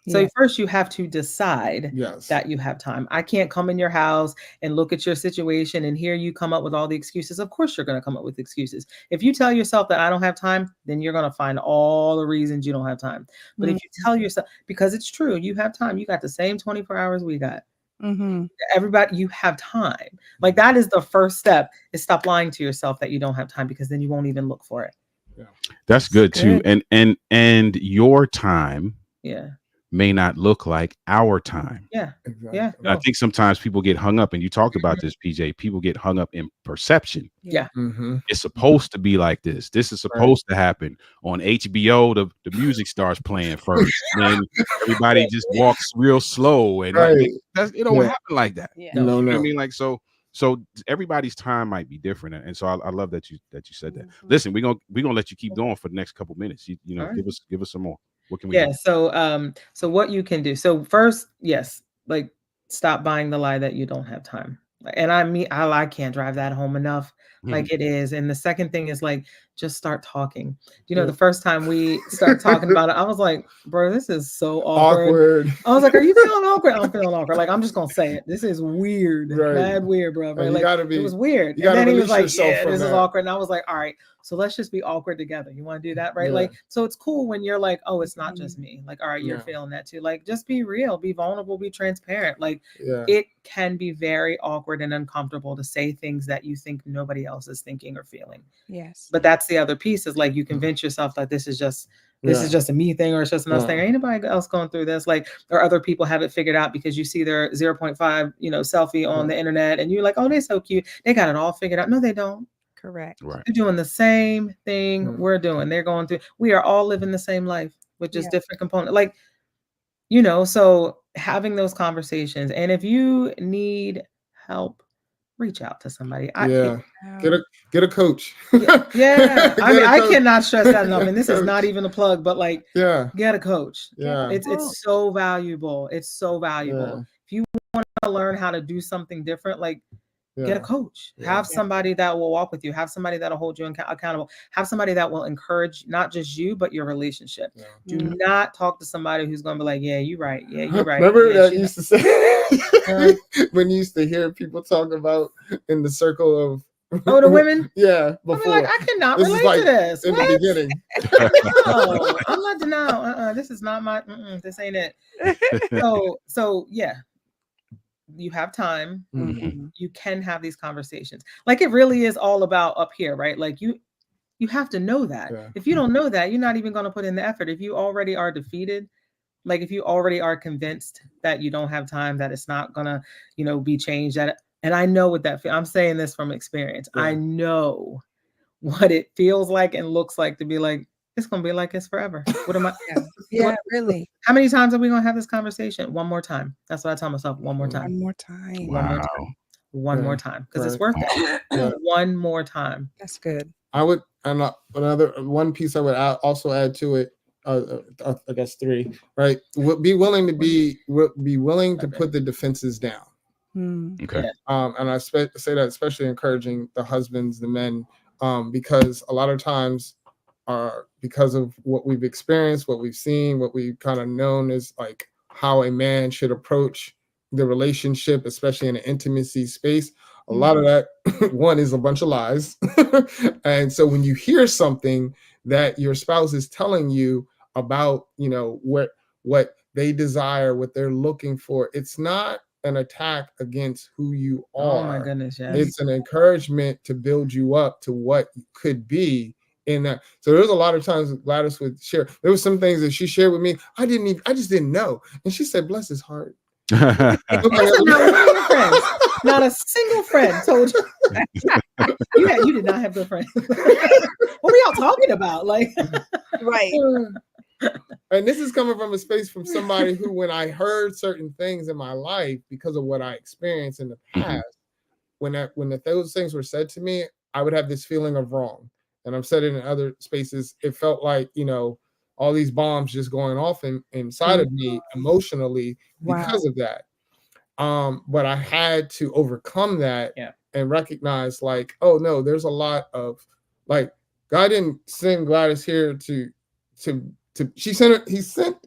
So first you have to decide that you have time. I can't come in your house and look at your situation and hear you come up with all the excuses. Of course you're going to come up with excuses. If you tell yourself that I don't have time, then you're going to find all the reasons you don't have time. But if you tell yourself, because it's true, you have time, you got the same 24 hours we got. Everybody, you have time. Like that is the first step, is stop lying to yourself that you don't have time, because then you won't even look for it. That's good too. And your time may not look like our time. Exactly. Yeah. And I think sometimes people get hung up, and you talked about this, PJ. People get hung up in perception. It's supposed to be like this. This is supposed to happen on HBO. The music starts playing first, and everybody just walks real slow, and it don't happen like that. No. You know what I mean? Like so everybody's time might be different, and so I love that you said that. Listen, we're gonna let you keep going for the next couple minutes. You know, give us some more. What can we do? So what you can do. So first, like stop buying the lie that you don't have time. And I can't drive that home enough. Like it is. And the second thing is like, just start talking. You know, the first time we start talking about it, I was like, bro, this is so awkward. I was like, are you feeling awkward? I'm feeling awkward. Like, I'm just going to say it. This is weird. Mad weird, bro. Right? Like, it was weird. And then he was like, yeah, this is awkward. And I was like, all right, so let's just be awkward together. You want to do that? Right? Like, so it's cool when you're like, oh, it's not just me. Like, all right, you're feeling that too. Like, just be real, be vulnerable, be transparent. Like, it can be very awkward and uncomfortable to say things that you think nobody else is thinking or feeling. Yes. But that's the other piece, is like, you convince yourself that this is just a me thing, or it's just an us thing. Ain't anybody else going through this? Like, or other people have it figured out because you see their 0.5, selfie on the internet, and you're like, oh, they're so cute. They got it all figured out. No, they don't. Correct. Right. They're doing the same thing we're doing. They're going through. We are all living the same life with just different components. Like, so having those conversations, and if you need help, reach out to somebody. Get a coach. I cannot stress that enough. And this is not even a plug, but like, get a coach. It's so valuable. It's so valuable. If you want to learn how to do something different, like, get a coach. Have somebody that will walk with you. Have somebody that will hold you accountable. Have somebody that will encourage not just you, but your relationship. Do not talk to somebody who's going to be like, yeah, you're right. Yeah, you're right. Remember that used to say when you used to hear people talk about in the circle of the women? Before. I'm like, I cannot relate to this. In the beginning. No, I'm not denying. This is not my. This ain't it. So you have time. You can have these conversations. Like, it really is all about up here, right? Like, you have to know that. If you don't know that, you're not even going to put in the effort. If you already are defeated, like if you already are convinced that you don't have time, that it's not gonna, be changed. And I know what that I'm saying this from experience. I know what it feels like and looks like to be like, it's gonna be like this forever. What am I? Really. How many times are we gonna have this conversation? One more time. That's what I tell myself. One more time. One more time. Wow. One more time, because it's worth it. One more time. That's good. I would, and another one piece I would also add to it. I guess 3. Right. Be willing to put the defenses down. Okay. And I say that especially encouraging the husbands, the men, because a lot of times, because of what we've experienced, what we've seen, what we've kind of known is like how a man should approach the relationship, especially in an intimacy space. A lot of that, one, is a bunch of lies. And so when you hear something that your spouse is telling you about, what they desire, what they're looking for, it's not an attack against who you are. Oh my goodness, yes. It's an encouragement to build you up to what could be in that. So there's a lot of times Gladys would share. There was some things that she shared with me. I just didn't know. And she said, bless his heart. Not a single friend told you. You did not have good friends. What were y'all talking about? Like, right. And this is coming from a space from somebody who, when I heard certain things in my life because of what I experienced in the past, when those things were said to me, I would have this feeling of wrong. And I've said it in other spaces. It felt like, all these bombs just going off inside of me emotionally because of that. But I had to overcome that and recognize, like, oh no, there's a lot of, like, God didn't send Gladys here to he sent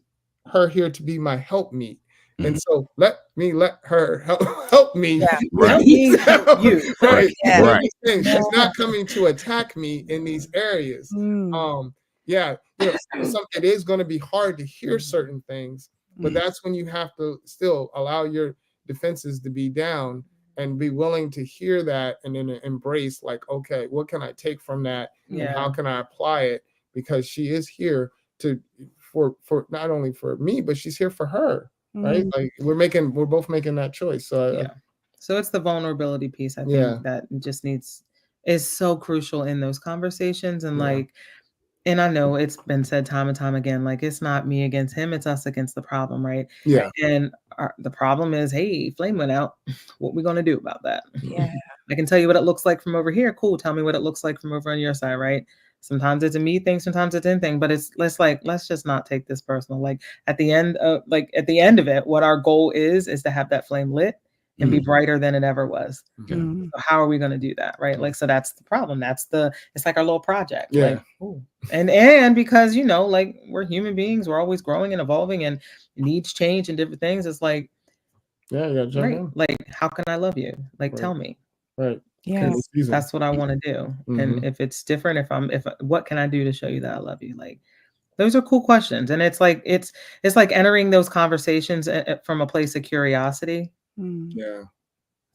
her here to be my helpmeet. And so let her help me. Help me help you. Right. Right. She's not coming to attack me in these areas. It is going to be hard to hear certain things, but that's when you have to still allow your defenses to be down and be willing to hear that, and then embrace, like, okay, what can I take from that, and how can I apply it? Because she is here for not only for me, but she's here for her. Right? Like, we're both making that choice. So so it's the vulnerability piece, I think, that just is so crucial in those conversations. And like, and I know it's been said time and time again, like, it's not me against him, it's us against the problem, right? And the problem is, hey, flame went out. What we gonna do about that? I can tell you what it looks like from over here. Cool. Tell me what it looks like from over on your side, right? Sometimes it's a me thing, sometimes it's in thing, but let's just not take this personal. Like, at the end of it, what our goal is to have that flame lit and be brighter than it ever was. So how are we going to do that? Right. Like, so that's the problem. It's like our little project. Like, ooh. And because, like, we're human beings, we're always growing and evolving, and needs change and different things. It's like, right. Like, how can I love you? Like, tell me. Right. Yeah. That's what I want to do. And if it's different, what can I do to show you that I love you? Like, those are cool questions. And it's like entering those conversations from a place of curiosity.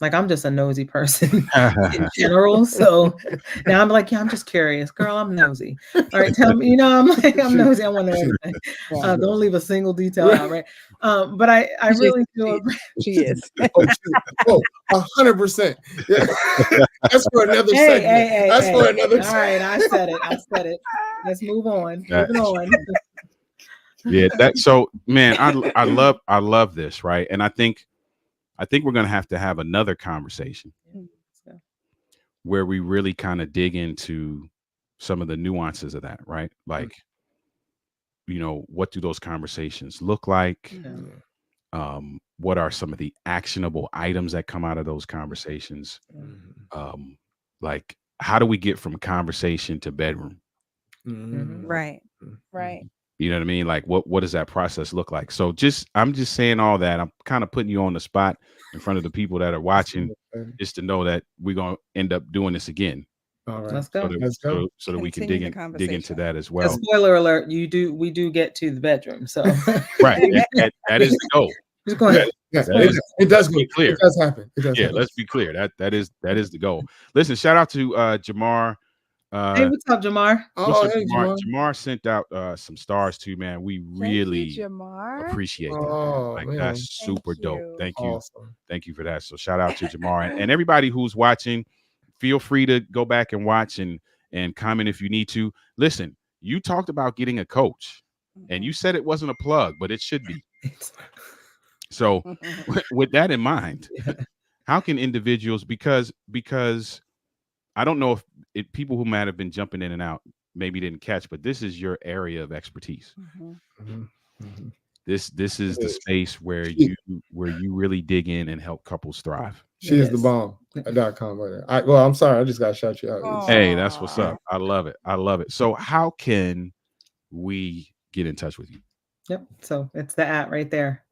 Like, I'm just a nosy person in general. So now I'm like, I'm just curious. Girl, I'm nosy. All right, tell me, I'm nosy. I want to know everything. Don't leave a single detail out, right? But I really feel she is. 100%. Yeah. That's for another segment. That's for another segment. All right, I said it. Let's move on. Moving on. Yeah, so man, I love this, right? And I think we're going to have another conversation where we really kind of dig into some of the nuances of that, right? Like, what do those conversations look like? What are some of the actionable items that come out of those conversations? Like, how do we get from conversation to bedroom? Right. You know what I mean? Like, what does that process look like? So I'm just saying all that. I'm kind of putting you on the spot in front of the people that are watching, just to know that we're going to end up doing this again. All right. Let's go. So that we can dig into that as well. Spoiler alert, we do get to the bedroom. So right. That is the goal. Just go ahead. It does be clear. It does happen. Let's be clear. That is the goal. Listen, shout out to Jamar. Hey, what's up, Jamar? Jamar? Jamar sent out some stars too, man. We really appreciate that. Like, man. That's super dope. Thank you. Awesome. Thank you for that. So shout out to Jamar and everybody who's watching. Feel free to go back and watch and comment if you need to. Listen, you talked about getting a coach, and you said it wasn't a plug, but it should be. So with that in mind, how can individuals, because I don't know if people who might have been jumping in and out maybe didn't catch, but this is your area of expertise. This is the space where you really dig in and help couples thrive. She is the bomb.com. I'm sorry, I just got to shout you out. Aww. Hey, that's what's up. I love it. So how can we get in touch with you? Yep. So it's the @, right there,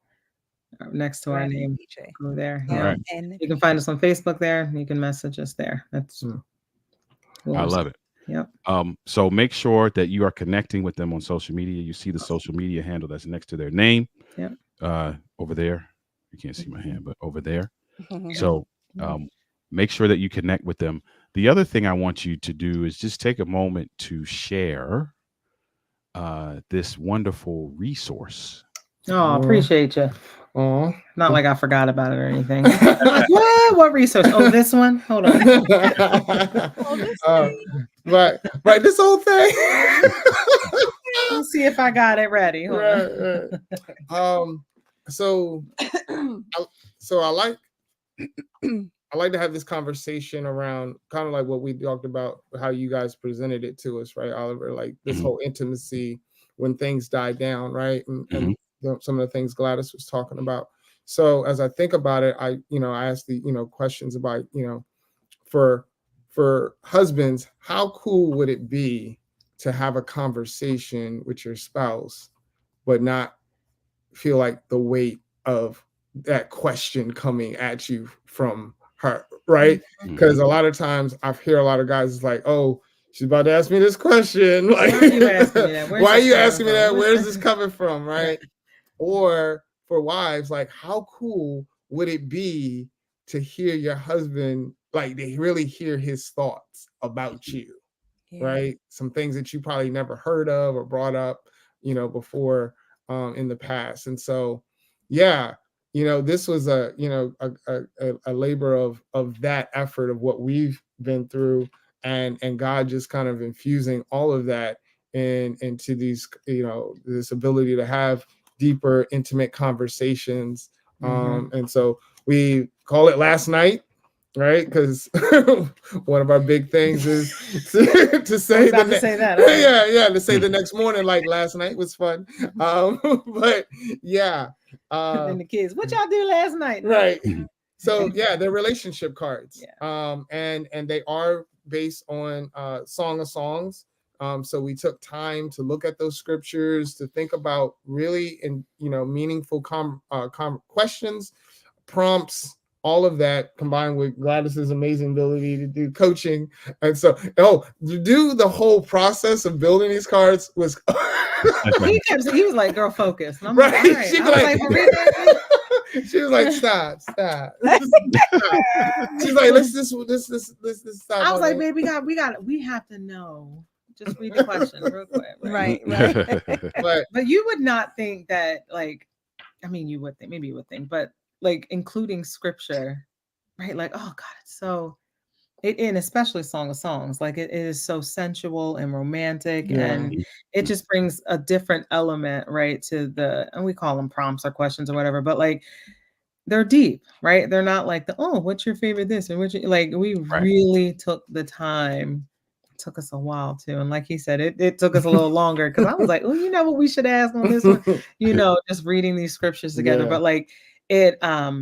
next to our name. Go there. Yeah. Right. And you can find us on Facebook there. You can message us there. That's. I love it. Yep. So make sure that you are connecting with them on social media. You see the social media handle that's next to their name. Yep. Over there. You can't see my hand, but over there. So make sure that you connect with them. The other thing I want you to do is just take a moment to share this wonderful resource. Oh, appreciate you. Oh, not like I forgot about it or anything. What resource? Oh, this one. Hold on. Right, this whole thing. Let's see if I got it ready. Right. So I like to have this conversation around kind of like what we talked about, how you guys presented it to us, right, Oliver? Like this whole intimacy when things die down, right? And some of the things Gladys was talking about. So as I think about it, I ask the, questions about, for husbands, how cool would it be to have a conversation with your spouse, but not feel like the weight of that question coming at you from her, right? Because a lot of times I hear a lot of guys is like, oh, she's about to ask me this question. Like, why are you asking me that? Why are you asking me that? Where's this coming from, right? Or for wives, like, how cool would it be to hear your husband, like, they really hear his thoughts about you, right? Some things that you probably never heard of or brought up, before in the past. And so, yeah, this was a labor of that effort of what we've been through, and God just kind of infusing all of that into these, this ability to have deeper, intimate conversations. And so we call it Last Night, right? Because one of our big things is to say to say the next morning, like, last night was fun. But yeah. And the kids, what y'all do last night? Right. So yeah, they're relationship cards. And they are based on Song of Songs. So we took time to look at those scriptures, to think about really meaningful questions, prompts, all of that, combined with Gladys's amazing ability to do coaching. And so, to do the whole process of building these cards was he was like, girl, focus. And I'm right. Like, all right. She was like, stop. She's like, let's stop. I was like, babe, we have to know. Just read the question real quick. Right. But you would not think that, like, I mean, you would think, maybe you would think, but like including scripture, right? Like, oh God, it's so, and especially Song of Songs, like it is so sensual and romantic, and it just brings a different element, right, to and we call them prompts or questions or whatever, but like they're deep, right? They're not like what's your favorite this, or like we really took the time. It took us a while too, and like he said, it took us a little longer, because I was like, oh, you know what we should ask on this one, just reading these scriptures together. But like it, I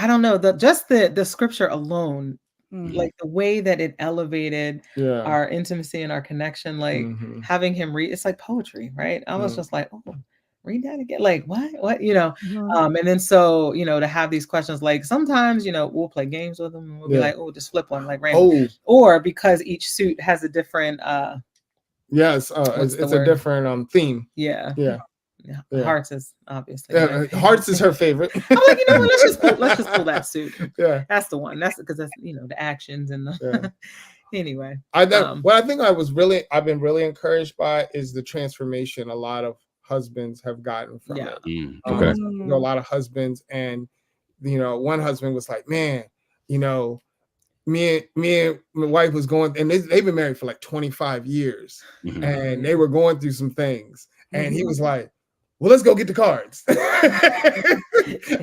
don't know, the scripture alone, like the way that it elevated our intimacy and our connection, like having him read, it's like poetry, right? I was just like, oh, read that again, like what and then so to have these questions, like sometimes we'll play games with them and we'll be like, oh, just flip one, like random, or because each suit has a different it's a different theme. Hearts is obviously Hearts is her favorite. I'm like, let's just pull that suit. That's the one. That's because that's the actions and the anyway. What I think I've been really encouraged by is the transformation a lot of husbands have gotten from it. Okay. A lot of husbands, and one husband was like, man, me and my wife was going, and they've been married for like 25 years, and they were going through some things, and he was like, well, let's go get the cards.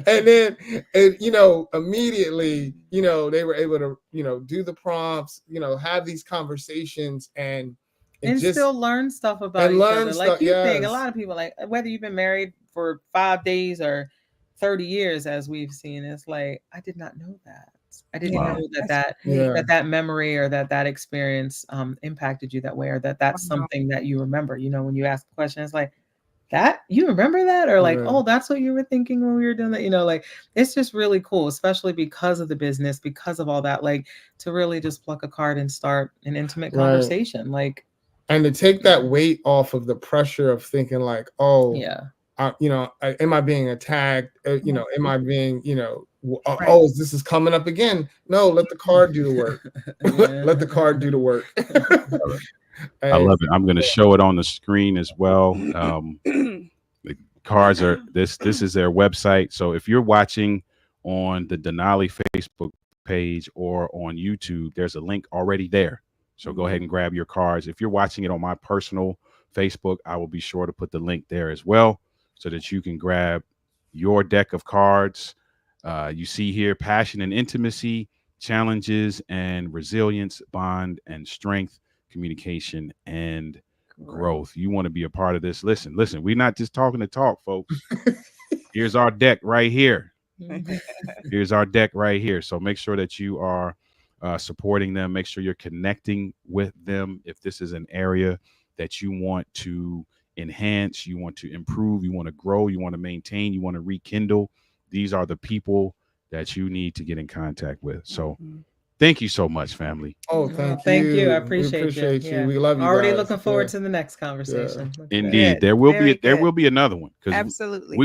And then, immediately, they were able to, do the prompts, have these conversations, and still learn stuff about each other. Like you think a lot of people, like whether you've been married for 5 days or 30 years, as we've seen, it's like, I did not know that. I didn't know that memory or that experience impacted you that way, or that's something that you remember. When you ask the question, it's like, that you remember that, or like, oh, that's what you were thinking when we were doing that. Like it's just really cool, especially because of the business, because of all that, like to really just pluck a card and start an intimate conversation, like, and to take that weight off of the pressure of thinking like, oh, am I being attacked? Am I being, oh, this is coming up again? No, let the card do the work. Let the card do the work. I love it. I'm going to show it on the screen as well. The cards are this is their website. So if you're watching on the Denali Facebook page or on YouTube, there's a link already there. So go ahead and grab your cards. If you're watching it on my personal Facebook, I will be sure to put the link there as well, so that you can grab your deck of cards. You see here, passion and intimacy, challenges and resilience, bond and strength, communication and growth. You want to be a part of this. Listen, we're not just talking to talk, folks. Here's our deck right here. Mhm. Here's our deck right here. So make sure that you are supporting them. Make sure you're connecting with them. If this is an area that you want to enhance, you want to improve, you want to grow, you want to maintain, you want to rekindle, these are the people that you need to get in contact with. So thank you so much, family. Oh, Well, thank you. I We appreciate you. Yeah. We love you. Already guys. looking forward Yeah. to the next conversation. Indeed, Good. there will Very good. be another one because Absolutely.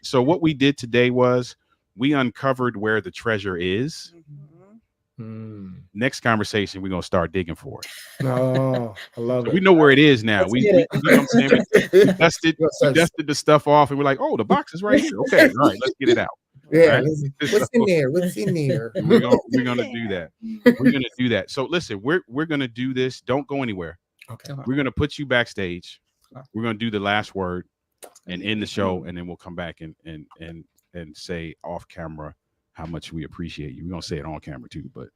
So what we did today was we uncovered where the treasure is. Next conversation, we're gonna start digging for it. Oh, I love So it. we know where it is now. Let's We get you it. know what I'm saying? We dusted Yes, dusted the stuff off, and we're like, oh, the box is right here. Okay, all right, let's get it out. Yeah. Right? What's in there? What's in there? We're gonna do that. We're gonna do that. So listen, we're gonna do this. Don't go anywhere. Okay. We're gonna put you backstage. We're gonna do the last word and end the show, and then we'll come back and say off camera how much we appreciate you. We're gonna say it on camera too, but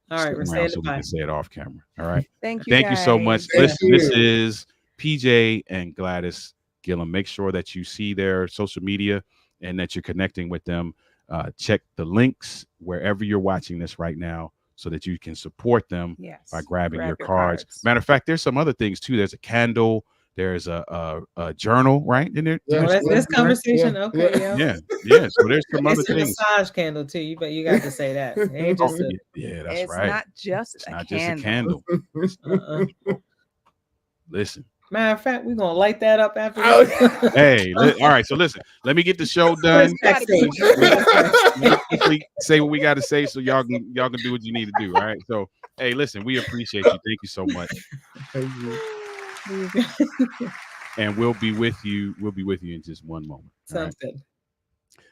All right, we're stick saying around so we goodbye. can say it off camera. All right. Thank you. Thank you so much. guys. Listen, this you. is PJ and Gladys Gillam. Make sure that you see their social media and that you're connecting with them. Check the links wherever you're watching this right now so that you can support them Yes. by grabbing Grab your your cards. cards. Matter of fact, there's some other things too. There's a candle. There's a journal, right? In there. Yeah. Oh, that's this conversation. Yeah. Okay, Yeah. Yeah. So there's some other It's a things. massage candle too. You got to say that. It ain't Oh, just a, yeah, that's It's right. not just It's a not candle. just a candle. Listen. Matter of fact, we're gonna light that up after Oh. this. Hey, all right. So listen, let me get the show done. Backstage. Let me quickly say what we got to say so y'all can do what you need to do. All right. So hey, listen, we appreciate you. Thank you so much. Thank you. And we'll be with you. We'll be with you in just one moment. All Sounds right? good.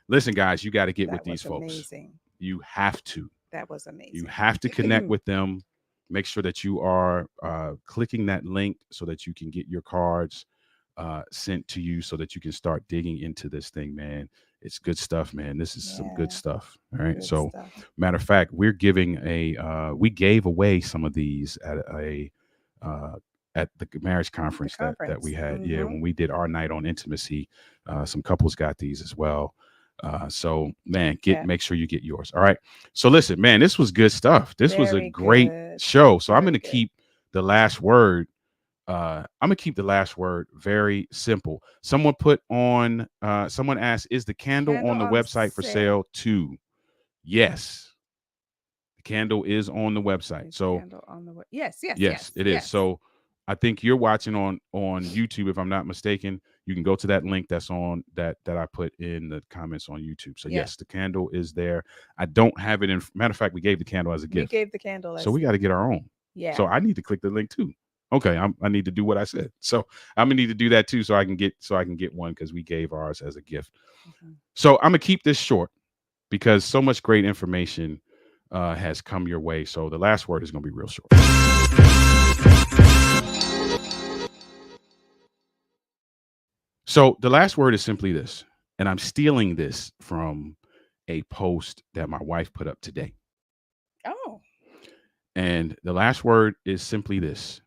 Listen, guys, you got to get That with these was folks. amazing. You have to. That was amazing. You have to connect with them. Make sure that you are clicking that link so that you can get your cards sent to you so that you can start digging into this thing, man. It's good stuff, man. This is some good Yeah. stuff. All right. Good So stuff. matter of fact, we're giving we gave away some of these at the marriage conference, that we had. Yeah, when we did our night on intimacy, some couples got these as well. So man, make sure you get yours. All right. So listen, man, this was good stuff. This was a Very great good. show. So I'm Very gonna good. keep the last word. I'm gonna keep the last word very simple. Someone put on someone asked, is the candle on the website for sale too? Yes. The candle is on the website. So yes, it is. So I think you're watching on YouTube, if I'm not mistaken. You can go to that link that's on that I put in the comments on YouTube. So yes, the candle is there. I don't have it in. Matter of fact, we gave the candle as a gift. We gave the candle. So we got to get our own. Yeah. So I need to click the link too. Okay, I need to do what I said. So I'm gonna need to do that too, so I can get one because we gave ours as a gift. So I'm gonna keep this short because so much great information has come your way. So the last word is gonna be real short. So the last word is simply this, and I'm stealing this from a post that my wife put up today. Oh. And the last word is simply this: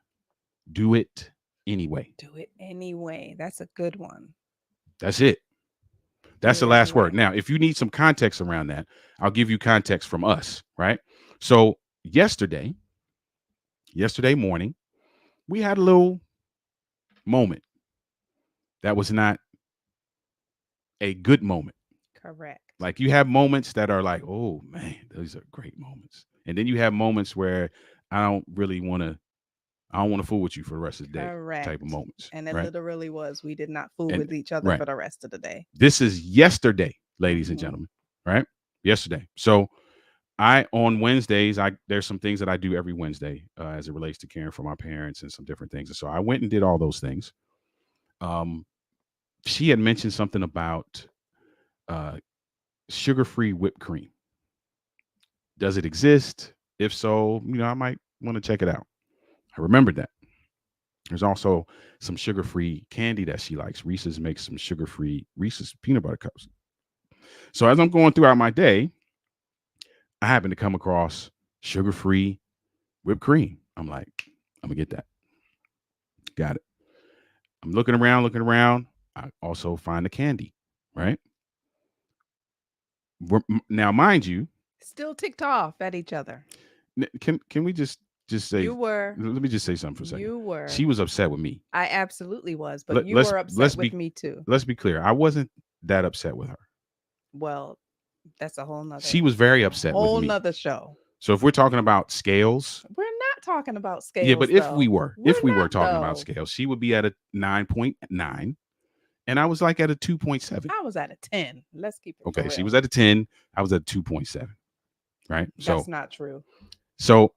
do it anyway. Do it anyway. That's a good one. That's it. That's the last word. Now, if you need some context around that, I'll give you context from us, right? So yesterday morning, we had a little moment that was not a good moment. Correct. Like you have moments that are like, oh man, those are great moments. And then you have moments where I don't want to fool with you for the rest of the day. Correct. Type of moments. And it literally was. We did not fool with each other for the rest of the day. This is yesterday, ladies and gentlemen, right? Yesterday. So on Wednesdays, there's some things that I do every Wednesday as it relates to caring for my parents and some different things. And so I went and did all those things. She had mentioned something about sugar-free whipped cream. Does it exist? If so, I might want to check it out. I remembered that. There's also some sugar-free candy that she likes. Reese's makes some sugar-free Reese's peanut butter cups. So as I'm going throughout my day, I happen to come across sugar-free whipped cream. I'm like, I'm gonna get that. Got it. I'm looking around. I also find the candy, right? Now, mind you, Still ticked off at each other. can we just say, You were. let me just say something for a second. You were. She was upset with me. I absolutely was, but you were upset with me too. Let's be clear. I wasn't that upset with her. Well, that's a whole nother. She was very upset with me. Whole nother show. So if we're talking about scales, we're not talking about scales. Yeah, but though. if we were talking about scales, she would be at a 9.9, and I was like at a 2.7. I was at a 10. Let's keep it. Okay, she was at a 10. I was at 2.7. Right. That's not true. So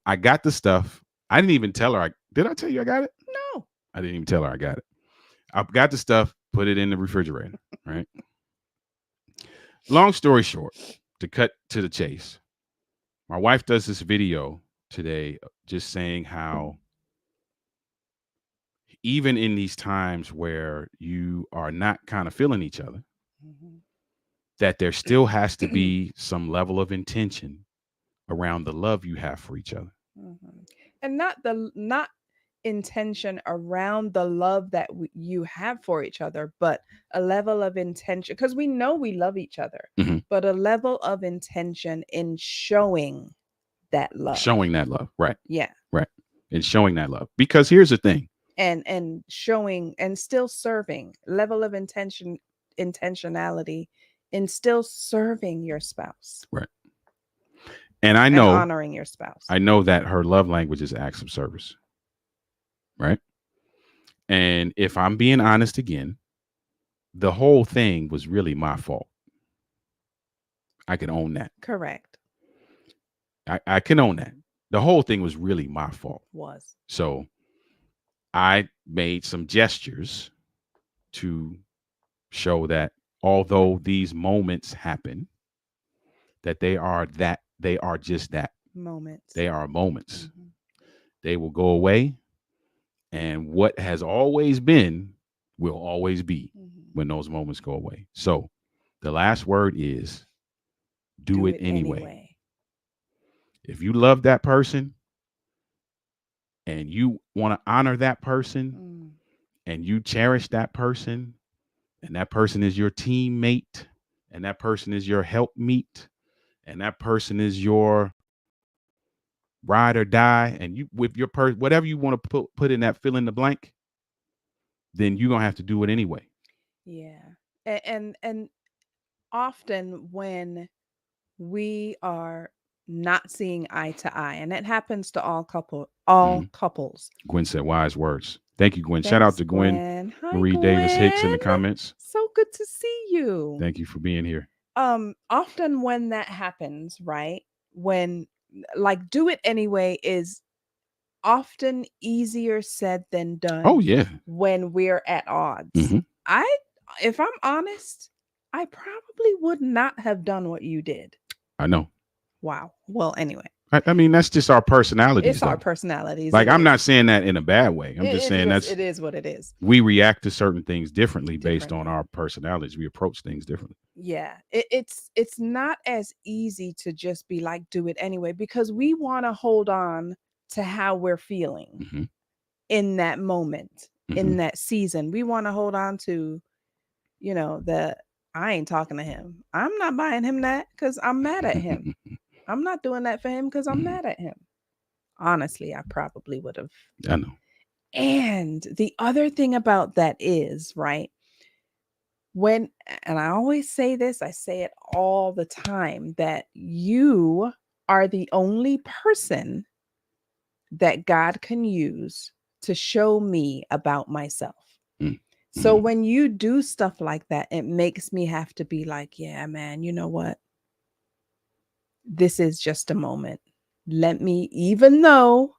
I got the stuff. I didn't even tell her. Did I tell you I got it? No. I didn't even tell her I got it. I got the stuff, put it in the refrigerator. Right. Long story short, to cut to the chase, my wife does this video today just saying how even in these times where you are not kind of feeling each other, that there still has to be some level of intention around the love you have for each other. And not intention around the love that you have for each other, but a level of intention, because we know we love each other, but a level of intention in showing that love. Showing that love. Right. Yeah. Right. And showing that love. Because here's the thing. And showing and still serving, level of intentionality in still serving your spouse. Right. And I know, and honoring your spouse. I know that her love language is acts of service. Right. And if I'm being honest again, the whole thing was really my fault. I can own that. Correct. I can own that. The whole thing was really my fault. So I made some gestures to show that although these moments happen, that they are just that. Moments. They are moments. They will go away. And what has always been will always be when those moments go away. So the last word is do it anyway. If you love that person and you want to honor that person and you cherish that person, and that person is your teammate, and that person is your helpmeet, and that person is your ride or die, and you with your whatever you want to put in that fill in the blank, then you're gonna have to do it anyway. Yeah. And often when we are not seeing eye to eye, and it happens to all couples. Gwen said wise words. Thank you, Gwen. Shout out to Gwen. Hi, Marie Gwen. Davis Hicks in the comments. So good to see you. Thank you for being here. Often when that happens, right? When like do it anyway is often easier said than done. Oh yeah. When we're at odds. If I'm honest, I probably would not have done what you did. I know. Wow. Well, anyway. I mean, that's just our personalities. It's our personalities. Like, I'm not saying that in a bad way. I'm just saying it is what it is. We react to certain things differently based on our personalities. We approach things differently. Yeah. It's not as easy to just be like, do it anyway, because we want to hold on to how we're feeling in that moment, in that season. We want to hold on to, I ain't talking to him. I'm not buying him that because I'm mad at him. I'm not doing that for him because I'm mad at him. Honestly, I probably would have. I know. And the other thing about that is, right, and I always say this, I say it all the time, that you are the only person that God can use to show me about myself. So when you do stuff like that, it makes me have to be like, yeah, man, you know what? This is just a moment. Let me, even though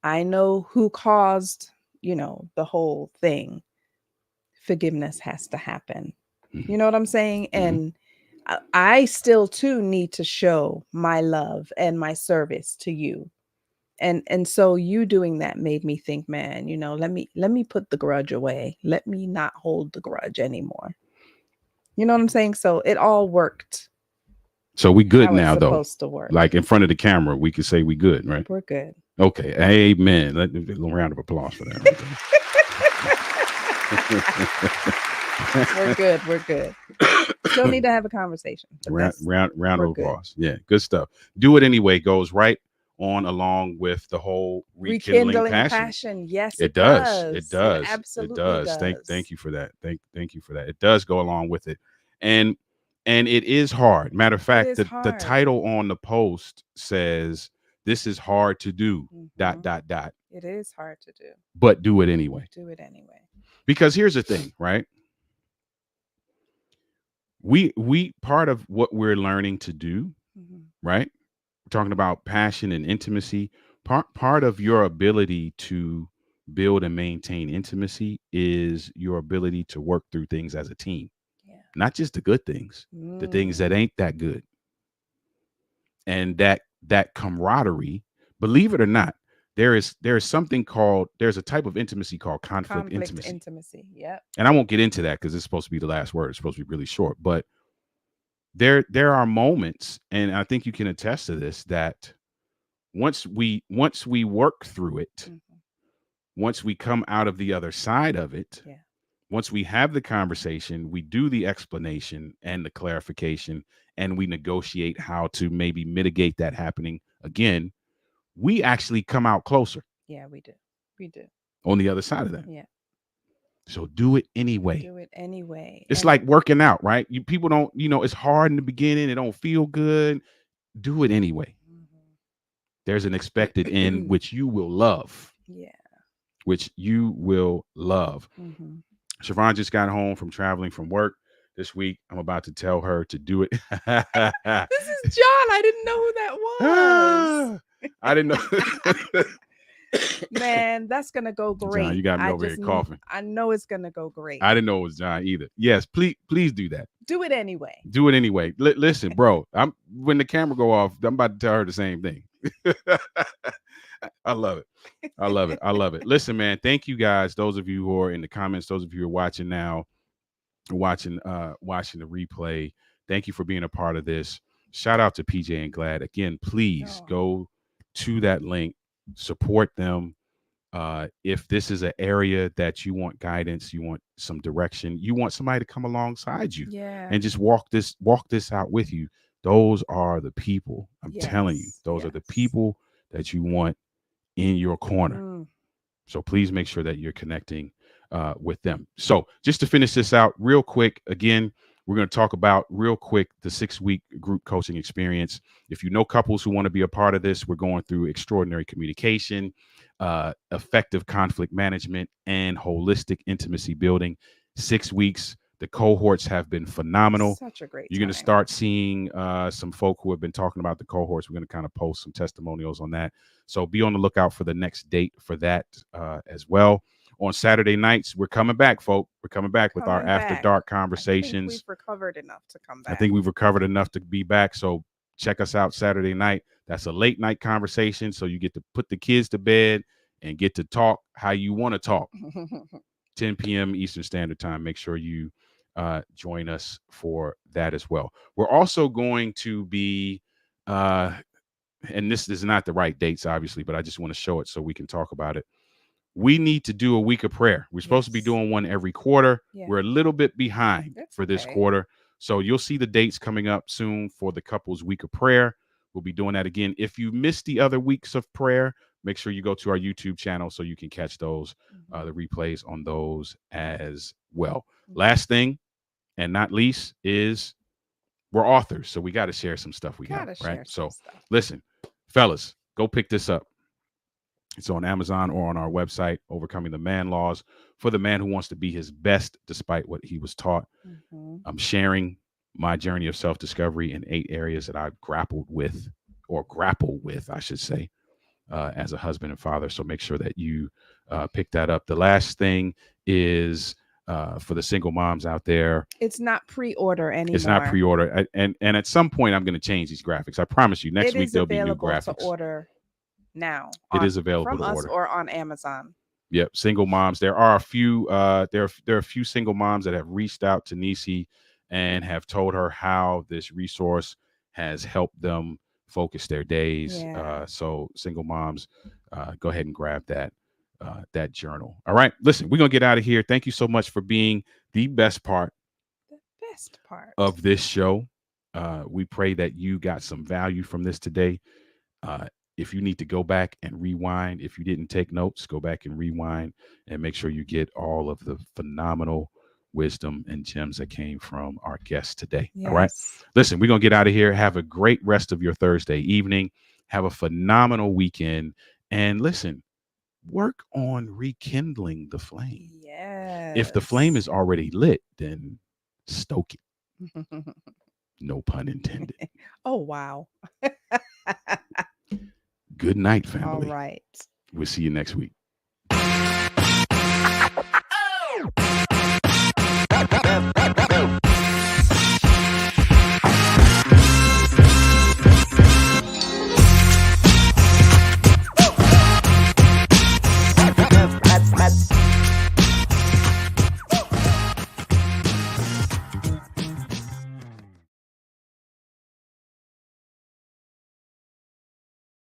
I know who caused, the whole thing, forgiveness has to happen. You know what I'm saying? And I still too need to show my love and my service to you. And so you doing that made me think, man, let me put the grudge away. Let me not hold the grudge anymore. You know what I'm saying? So it all worked. So we good now, though. To work. Like in front of the camera, we could say we good, right? We're good. Okay. Amen. A little round of applause for that. We're good. We're good. Still need to have a conversation. Round of applause. Yeah, good stuff. Do it anyway goes right on along with the whole rekindling passion. Yes, it does. It does. does. It absolutely does. does. Thank you for that. Thank you for that. It does go along with it, and it is hard. Matter of fact, the title on the post says this is hard to do. ... It is hard to do, but do it anyway. Do it anyway. Because here's the thing, right? We part of what we're learning to do, right? We're talking about passion and intimacy. Part of your ability to build and maintain intimacy is your ability to work through things as a team. Yeah. Not just the good things, the things that ain't that good. And that camaraderie, believe it or not, there is something called, there's a type of intimacy called conflict intimacy. Yep. And I won't get into that because it's supposed to be the last word. It's supposed to be really short. But there are moments, and I think you can attest to this, that once we work through it, once we come out of the other side of it, once we have the conversation, we do the explanation and the clarification, and we negotiate how to maybe mitigate that happening again, we actually come out closer. Yeah, we do. We do. On the other side of that. Yeah. So do it anyway. Do it anyway. It's like working out, right? People don't, it's hard in the beginning. It don't feel good. Do it anyway. There's an expected end, which you will love. Yeah. Which you will love. Siobhan just got home from traveling from work this week. I'm about to tell her to do it. This is John. I didn't know who that was. I didn't know. Man, that's gonna go great. John, you got me over here coughing. I know it's gonna go great. I didn't know it was John either. Yes, please do that. Do it anyway. Do it anyway. Listen, bro. When the camera go off, I'm about to tell her the same thing. I love it. I love it. I love it. Listen, man. Thank you guys. Those of you who are in the comments, those of you who are watching now, watching the replay. Thank you for being a part of this. Shout out to PJ and Glad. Again, please go to that link. Support them. If this is an area that you want guidance, you want some direction, you want somebody to come alongside you and just walk this out with you. Those are the people. I'm telling you, those are the people that you want in your corner. So please make sure that you're connecting with them. So just to finish this out real quick, again, we're going to talk about real quick the 6-week group coaching experience. If you know couples who want to be a part of this, we're going through extraordinary communication, effective conflict management, and holistic intimacy building. 6 weeks. The cohorts have been phenomenal. Such a great You're going to start seeing some folk who have been talking about the cohorts. We're going to kind of post some testimonials on that. So be on the lookout for the next date for that as well. On Saturday nights, we're coming back, folk. We're coming back with our after dark conversations. I think we've recovered enough to come back. I think we've recovered enough to be back. So check us out Saturday night. That's a late night conversation. So you get to put the kids to bed and get to talk how you want to talk. 10 p.m. Eastern Standard Time. Make sure you join us for that as well. We're also going to be, and this is not the right dates, obviously, but I just want to show it so we can talk about it. We need to do a week of prayer. We're supposed to be doing one every quarter. We're a little bit behind for this quarter. So you'll see the dates coming up soon for the couples week of prayer. We'll be doing that again. If you missed the other weeks of prayer, make sure you go to our YouTube channel so you can catch those, the replays on those as well. Last thing and not least is we're authors. So we got to share some stuff we got, right? So listen, fellas, go pick this up. It's on Amazon or on our website, Overcoming the Man Laws for the Man Who Wants to Be His Best Despite What He Was Taught. I'm sharing my journey of self-discovery in 8 areas that I've grapple with, I should say, as a husband and father. So make sure that you pick that up. The last thing is for the single moms out there. It's not pre-order anymore. It's not pre-order. And at some point, I'm going to change these graphics. I promise you, next week there'll be new graphics. To order now. It is available from to us order. Or on Amazon. Yep, single moms. There are a few. There are a few single moms that have reached out to Nisi and have told her how this resource has helped them focus their days. So single moms, go ahead and grab that journal. All right, listen, we're gonna get out of here. Thank you so much for being the best part best part of this show. We pray that you got some value from this today. If you need to go back and rewind, if you didn't take notes, go back and rewind and make sure you get all of the phenomenal wisdom and gems that came from our guests today. Yes. All right. Listen, we're going to get out of here. Have a great rest of your Thursday evening. Have a phenomenal weekend. And listen, work on rekindling the flame. Yes. If the flame is already lit, then stoke it. No pun intended. Oh, wow. Good night, family. All right. We'll see you next week.